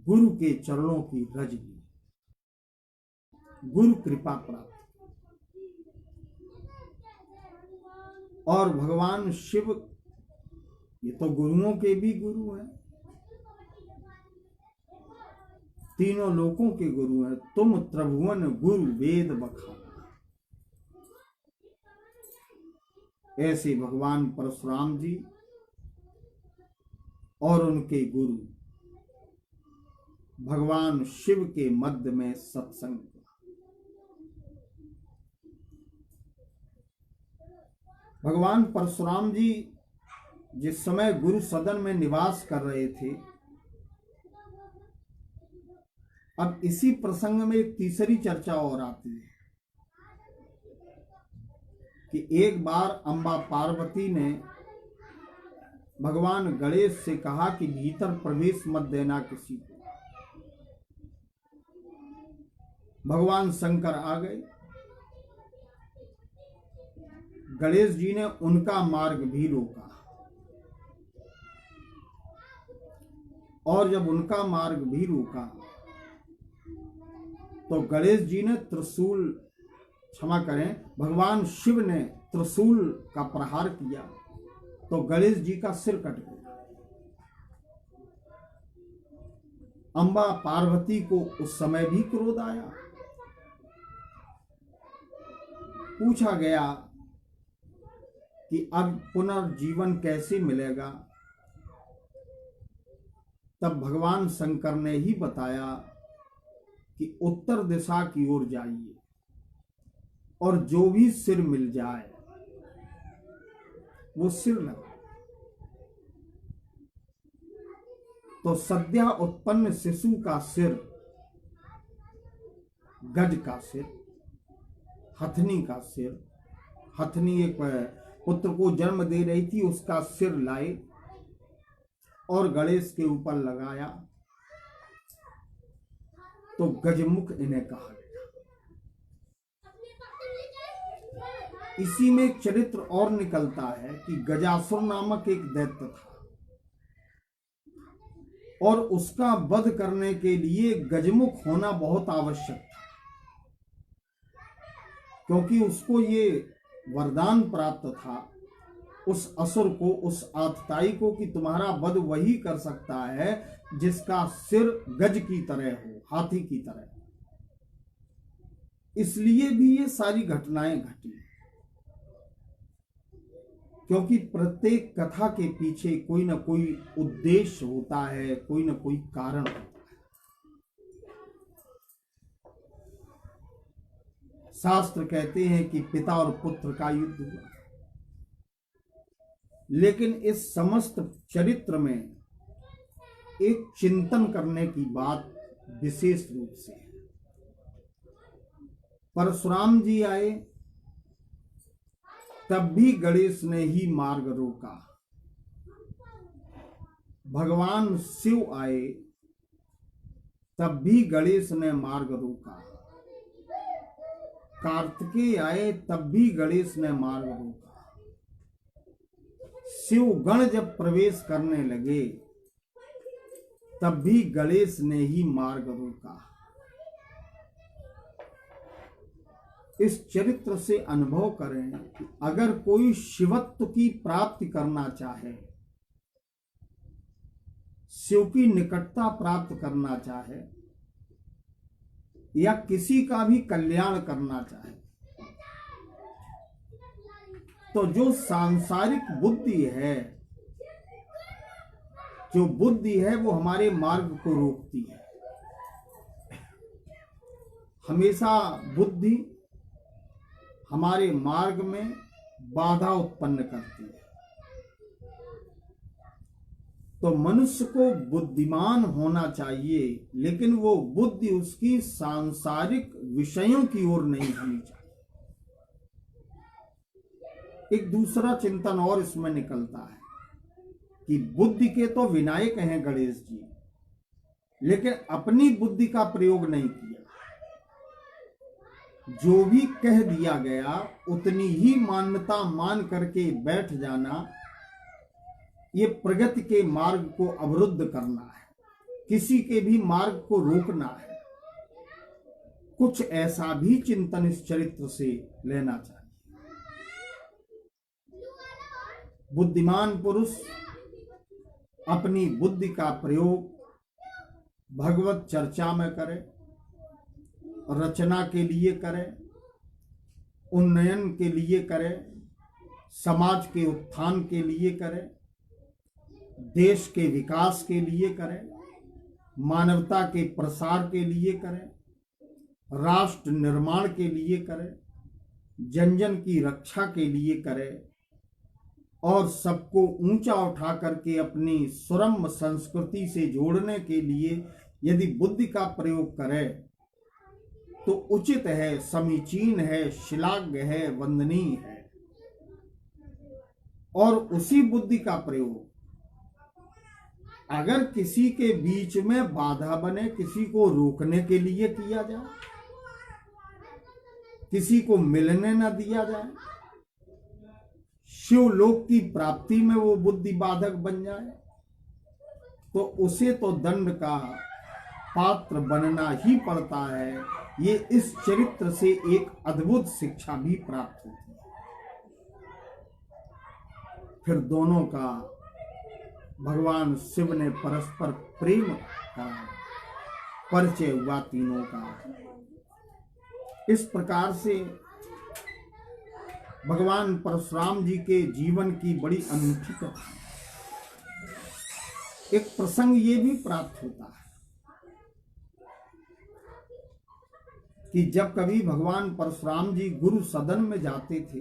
A: गुरु के चरणों की रज ली, गुरु कृपा प्राप्त, और भगवान शिव ये तो गुरुओं के भी गुरु हैं, तीनों लोकों के गुरु हैं, तुम त्रिभुवन गुरु वेद बखान। ऐसे भगवान परशुराम जी और उनके गुरु भगवान शिव के मध्य में सत्संग। भगवान परशुराम जी जिस समय गुरु सदन में निवास कर रहे थे, अब इसी प्रसंग में एक तीसरी चर्चा और आती है कि एक बार अम्बा पार्वती ने भगवान गणेश से कहा कि भीतर प्रवेश मत देना किसी को। भगवान शंकर आ गए, गणेश जी ने उनका मार्ग भी रोका, और जब उनका मार्ग भी रोका तो गणेश जी ने त्रिशूल, क्षमा करें, भगवान शिव ने त्रिशूल का प्रहार किया तो गणेश जी का सिर कट गया। अम्बा पार्वती को उस समय भी क्रोध आया। पूछा गया कि अब पुनर्जीवन कैसे मिलेगा। तब भगवान शंकर ने ही बताया कि उत्तर दिशा की ओर जाइए और जो भी सिर मिल जाए वो सिर लगा। तो सद्या उत्पन्न शिशु का सिर, गज का सिर, हथनी का सिर, हथनी एक पुत्र को जन्म दे रही थी, उसका सिर लाए और गणेश के ऊपर लगाया तो गजमुख इन्हें कहा गया। इसी में एक चरित्र और निकलता है कि गजासुर नामक एक दैत्य था और उसका वध करने के लिए गजमुख होना बहुत आवश्यक था, क्योंकि उसको ये वरदान प्राप्त था उस असुर को, उस आतताई को, कि तुम्हारा वध वही कर सकता है जिसका सिर गज की तरह हो, हाथी की तरह। इसलिए भी ये सारी घटनाएं घटी, क्योंकि प्रत्येक कथा के पीछे कोई ना कोई उद्देश्य होता है, कोई ना कोई कारण होता है। शास्त्र कहते हैं कि पिता और पुत्र का युद्ध हुआ, लेकिन इस समस्त चरित्र में एक चिंतन करने की बात विशेष रूप से है। परशुराम जी आए तब भी गणेश ने ही मार्ग रोका। भगवान शिव आए तब भी गणेश ने मार्ग रोका। कार्तिकेय आए तब भी गणेश ने मार्ग रोका। शिव गण जब प्रवेश करने लगे तब भी गणेश ने ही मार्ग रोका। इस चरित्र से अनुभव करें कि अगर कोई शिवत्व की प्राप्ति करना चाहे, शिव की निकटता प्राप्त करना चाहे, या किसी का भी कल्याण करना चाहे, तो जो सांसारिक बुद्धि है, जो बुद्धि है वो हमारे मार्ग को रोकती है। हमेशा बुद्धि हमारे मार्ग में बाधा उत्पन्न करती है। तो मनुष्य को बुद्धिमान होना चाहिए, लेकिन वो बुद्धि उसकी सांसारिक विषयों की ओर नहीं होनी चाहिए। एक दूसरा चिंतन और इसमें निकलता है कि बुद्धि के तो विनायक हैं गणेश जी, लेकिन अपनी बुद्धि का प्रयोग नहीं किया। जो भी कह दिया गया उतनी ही मान्यता मान करके बैठ जाना, ये प्रगति के मार्ग को अवरुद्ध करना है, किसी के भी मार्ग को रोकना है। कुछ ऐसा भी चिंतन इस चरित्र से लेना चाहिए। बुद्धिमान पुरुष अपनी बुद्धि का प्रयोग भगवत चर्चा में करे, रचना के लिए करे, उन्नयन के लिए करे, समाज के उत्थान के लिए करे, देश के विकास के लिए करे, मानवता के प्रसार के लिए करे, राष्ट्र निर्माण के लिए करे, जन जन की रक्षा के लिए करे और सबको ऊंचा उठा करके अपनी सुरम्य संस्कृति से जोड़ने के लिए यदि बुद्धि का प्रयोग करे तो उचित है, समीचीन है, श्लाघ्य है, वंदनीय है। और उसी बुद्धि का प्रयोग अगर किसी के बीच में बाधा बने, किसी को रोकने के लिए किया जाए, किसी को मिलने न दिया जाए, शिवलोक की प्राप्ति में वो बुद्धि बाधक बन जाए, तो उसे तो दंड का पात्र बनना ही पड़ता है। ये इस चरित्र से एक अद्भुत शिक्षा भी प्राप्त होती है। फिर दोनों का भगवान शिव ने परस्पर प्रेम का परिचय हुआ तीनों का। इस प्रकार से भगवान परशुराम जी के जीवन की बड़ी अनूठी कथा। एक प्रसंग ये भी प्राप्त होता है कि जब कभी भगवान परशुराम जी गुरु सदन में जाते थे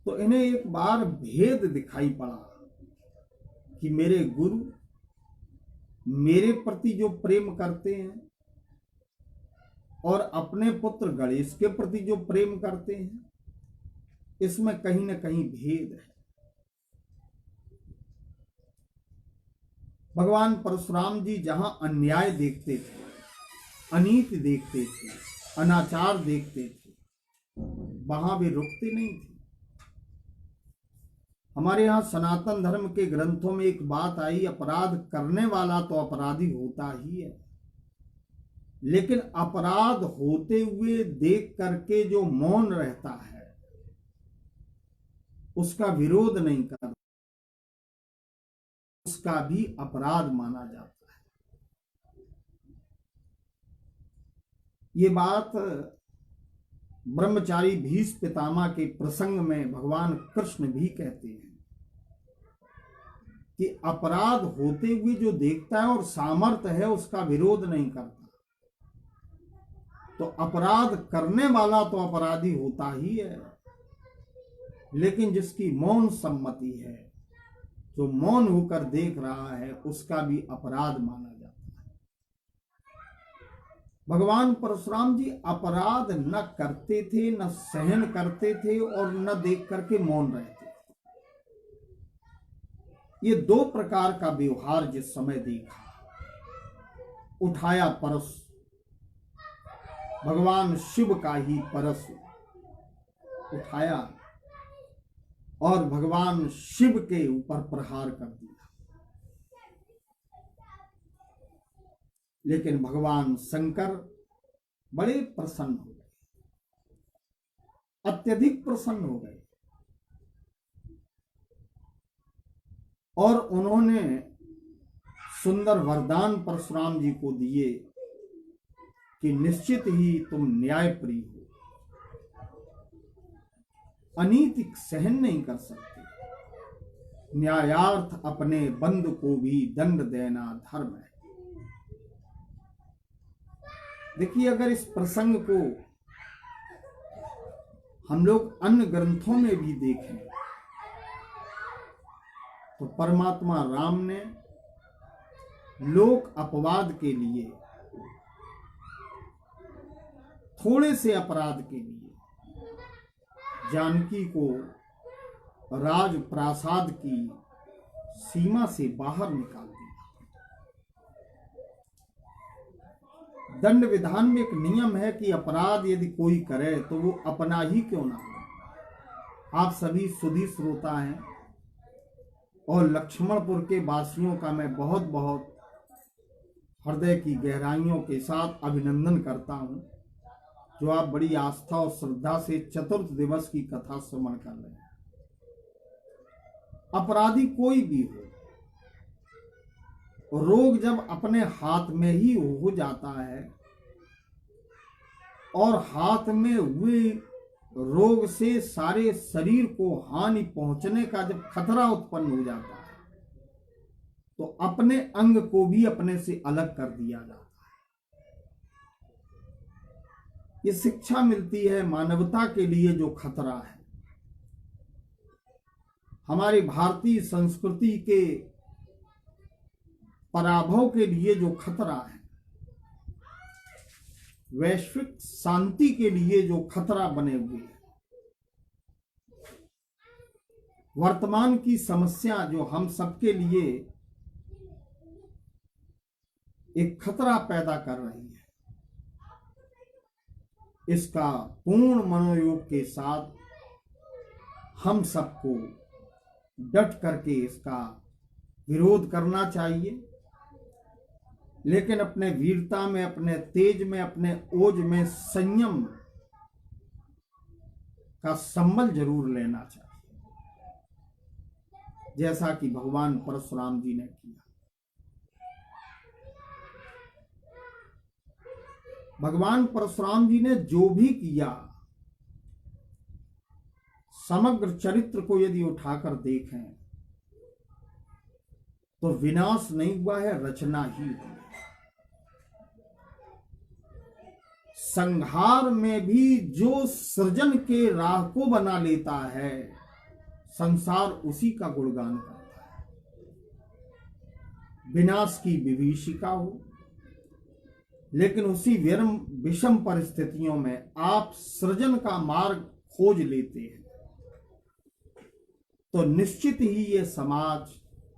A: तो इन्हें एक बार भेद दिखाई पड़ा कि मेरे गुरु मेरे प्रति जो प्रेम करते हैं और अपने पुत्र गणेश के प्रति जो प्रेम करते हैं, इसमें कहीं न कहीं भेद है। भगवान परशुराम जी जहां अन्याय देखते थे, अनीति देखते थे, अनाचार देखते थे, वहां वे रुकते नहीं थे। हमारे यहाँ सनातन धर्म के ग्रंथों में एक बात आई, अपराध करने वाला तो अपराधी होता ही है, लेकिन अपराध होते हुए देख करके जो मौन रहता है उसका विरोध नहीं करता, उसका भी अपराध माना जाता है। ये बात ब्रह्मचारी भीष्म पितामह के प्रसंग में भगवान कृष्ण भी कहते हैं कि अपराध होते हुए जो देखता है और सामर्थ्य है उसका विरोध नहीं करता, तो अपराध करने वाला तो अपराधी होता ही है, लेकिन जिसकी मौन सम्मति है, जो मौन होकर देख रहा है, उसका भी अपराध माना जाता है। भगवान परशुराम जी अपराध न करते थे, न सहन करते थे और न देख करके मौन रहते थे। ये दो प्रकार का व्यवहार जिस समय देखा, उठाया परस, भगवान शिव का ही परस उठाया और भगवान शिव के ऊपर प्रहार कर दिया। लेकिन भगवान शंकर बड़े प्रसन्न हो गए, अत्यधिक प्रसन्न हो गए और उन्होंने सुंदर वरदान परशुराम जी को दिए कि निश्चित ही तुम न्यायप्रिय हो, अनीति सहन नहीं कर सकते, न्यायार्थ अपने बंधु को भी दंड देना धर्म है। देखिए, अगर इस प्रसंग को हम लोग अन्य ग्रंथों में भी देखें तो परमात्मा राम ने लोक अपवाद के लिए, थोड़े से अपराध के लिए जानकी को राज प्रासाद की सीमा से बाहर निकाल दिया। दंड विधान में एक नियम है कि अपराध यदि कोई करे तो वो अपना ही क्यों ना हो। आप सभी सुधी श्रोता हैं और लक्ष्मणपुर के वासियों का मैं बहुत बहुत हृदय की गहराइयों के साथ अभिनंदन करता हूं, जो आप बड़ी आस्था और श्रद्धा से चतुर्थ दिवस की कथा श्रवण कर रहे हैं। अपराधी कोई भी हो, रोग जब अपने हाथ में ही हो जाता है और हाथ में हुए रोग से सारे शरीर को हानि पहुंचने का जब खतरा उत्पन्न हो जाता है तो अपने अंग को भी अपने से अलग कर दिया जाता है। ये शिक्षा मिलती है मानवता के लिए जो खतरा है। हमारी भारतीय संस्कृति के पराभव के लिए जो खतरा है, वैश्विक शांति के लिए जो खतरा बने हुए हैं, वर्तमान की समस्या जो हम सबके लिए एक खतरा पैदा कर रही है, इसका पूर्ण मनोयोग के साथ हम सबको डट करके इसका विरोध करना चाहिए, लेकिन अपने वीरता में, अपने तेज में, अपने ओज में संयम का संबल जरूर लेना चाहिए, जैसा कि भगवान परशुराम जी ने किया। भगवान परशुराम जी ने जो भी किया, समग्र चरित्र को यदि उठाकर देखें तो विनाश नहीं हुआ है, रचना ही हुई है। संहार में भी जो सृजन के राह को बना लेता है, संसार उसी का गुणगान करता है। विनाश की विभीषिका हो, लेकिन उसी विषम परिस्थितियों में आप सृजन का मार्ग खोज लेते हैं तो निश्चित ही ये समाज,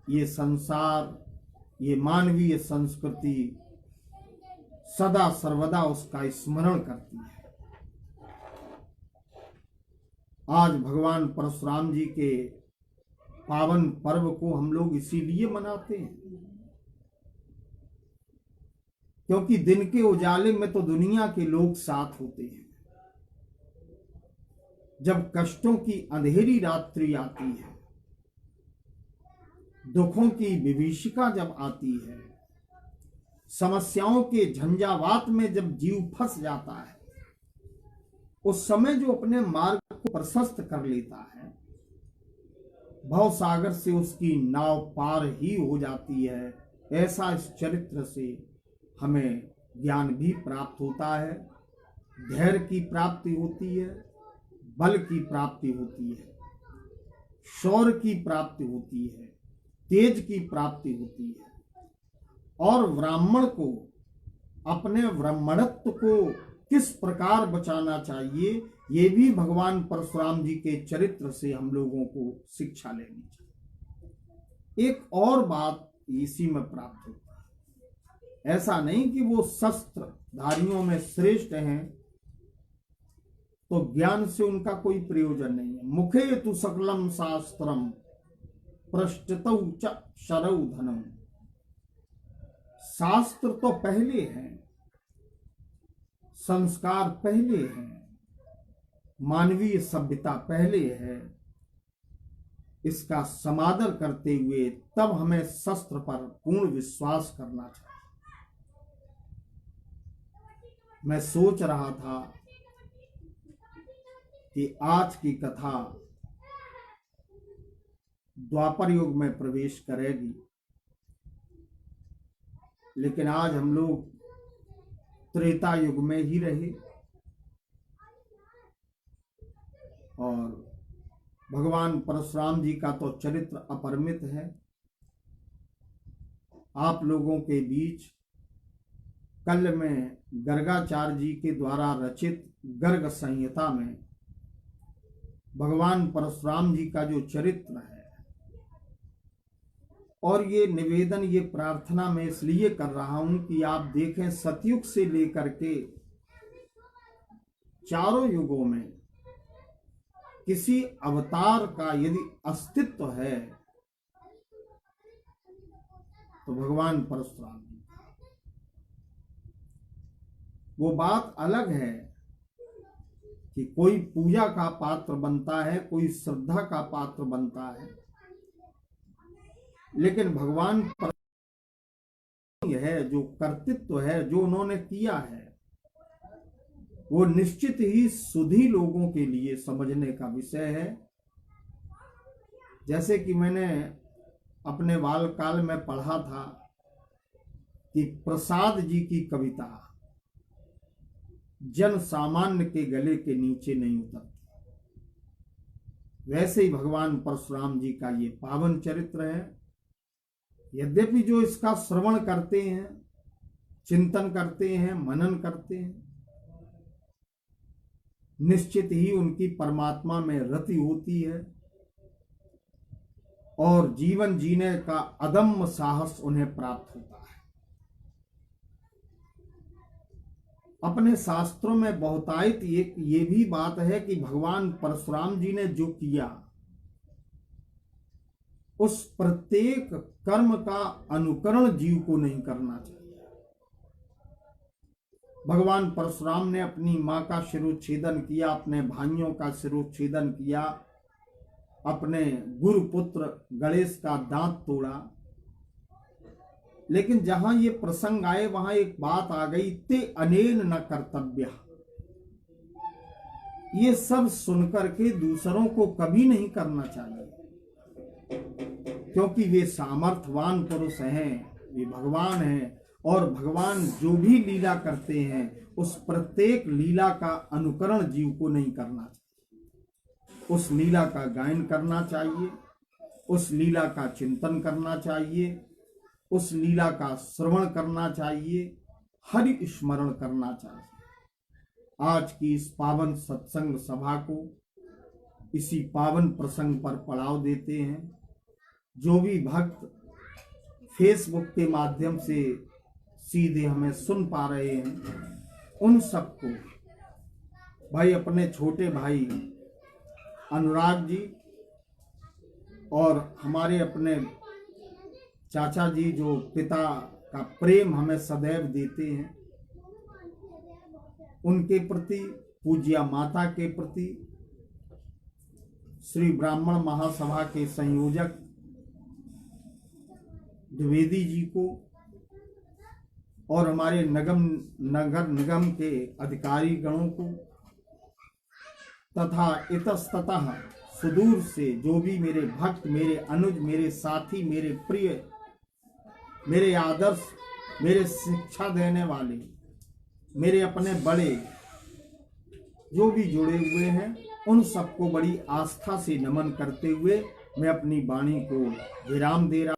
A: ये संसार, ये मानवीय संस्कृति सदा सर्वदा उसका स्मरण करती है। आज भगवान परशुराम जी के पावन पर्व को हम लोग इसीलिए मनाते हैं क्योंकि दिन के उजाले में तो दुनिया के लोग साथ होते हैं। जब कष्टों की अंधेरी रात्रि आती है, दुखों की विभीषिका जब आती है, समस्याओं के झंझावात में जब जीव फंस जाता है, उस समय जो अपने मार्ग को प्रशस्त कर लेता है, भव सागर से उसकी नाव पार ही हो जाती है। ऐसा इस चरित्र से हमें ज्ञान भी प्राप्त होता है, धैर्य की प्राप्ति होती है, बल की प्राप्ति होती है, शौर्य की प्राप्ति होती है, तेज की प्राप्ति होती है और ब्राह्मण को अपने ब्राह्मणत्व को किस प्रकार बचाना चाहिए, ये भी भगवान परशुराम जी के चरित्र से हम लोगों को शिक्षा लेनी चाहिए। एक और बात इसी में प्राप्त होता है, ऐसा नहीं कि वो शस्त्रधारियों में श्रेष्ठ हैं तो ज्ञान से उनका कोई प्रयोजन नहीं है। मुखे तु सकलम शास्त्रम पृष्ठतौ च शरौ धनम। शास्त्र तो पहले हैं, संस्कार पहले हैं, मानवीय सभ्यता पहले है, इसका समादर करते हुए तब हमें शस्त्र पर पूर्ण विश्वास करना चाहिए। मैं सोच रहा था कि आज की कथा द्वापर युग में प्रवेश करेगी, लेकिन आज हम लोग त्रेता युग में ही रहे और भगवान परशुराम जी का तो चरित्र अपरिमित है। आप लोगों के बीच कल में गर्गाचार्य जी के द्वारा रचित गर्ग संहिता में भगवान परशुराम जी का जो चरित्र है, और ये निवेदन, ये प्रार्थना मैं इसलिए कर रहा हूं कि आप देखें सतयुग से लेकर के चारों युगों में किसी अवतार का यदि अस्तित्व है तो भगवान परशुराम जी। वो बात अलग है कि कोई पूजा का पात्र बनता है, कोई श्रद्धा का पात्र बनता है, लेकिन भगवान है, जो कर्तृत्व है, जो उन्होंने किया है, वो निश्चित ही सुधी लोगों के लिए समझने का विषय है। जैसे कि मैंने अपने बाल काल में पढ़ा था कि प्रसाद जी की कविता जन सामान्य के गले के नीचे नहीं उतरती, वैसे ही भगवान परशुराम जी का ये पावन चरित्र है। यद्यपि जो इसका श्रवण करते हैं, चिंतन करते हैं, मनन करते हैं, निश्चित ही उनकी परमात्मा में रति होती है और जीवन जीने का अदम्य साहस उन्हें प्राप्त होता है। अपने शास्त्रों में बहुतायत ये भी बात है कि भगवान परशुराम जी ने जो किया, उस प्रत्येक कर्म का अनुकरण जीव को नहीं करना चाहिए। भगवान परशुराम ने अपनी मां का शिरोच्छेदन किया, अपने भाइयों का शिरोच्छेदन किया, अपने गुरुपुत्र गणेश का दांत तोड़ा, लेकिन जहां ये प्रसंग आए वहां एक बात आ गई, ते अनेन न कर्तव्य। ये सब सुनकर के दूसरों को कभी नहीं करना चाहिए, क्योंकि वे सामर्थ्यवान पुरुष हैं, वे भगवान हैं, और भगवान जो भी लीला करते हैं उस प्रत्येक लीला का अनुकरण जीव को नहीं करना चाहिए। उस लीला का गायन करना चाहिए, उस लीला का चिंतन करना चाहिए, उस लीला का श्रवण करना चाहिए, हरि स्मरण करना चाहिए। आज की इस पावन सत्संग सभा को इसी पावन प्रसंग पर पड़ाव देते हैं। जो भी भक्त फेसबुक के माध्यम से सीधे हमें सुन पा रहे हैं, उन सबको भाई, अपने छोटे भाई अनुराग जी और हमारे अपने चाचा जी, जो पिता का प्रेम हमें सदैव देते हैं, उनके प्रति, पूज्या माता के प्रति, श्री ब्राह्मण महासभा के संयोजक द्विवेदी जी को और हमारे नगर निगम के अधिकारी गणों को, तथा इतस्ततः सुदूर से जो भी मेरे भक्त, मेरे अनुज, मेरे साथी, मेरे प्रिय, मेरे आदर्श, मेरे शिक्षा देने वाले, मेरे अपने बड़े जो भी जुड़े हुए हैं, उन सबको बड़ी आस्था से नमन करते हुए मैं अपनी वाणी को विराम दे रहा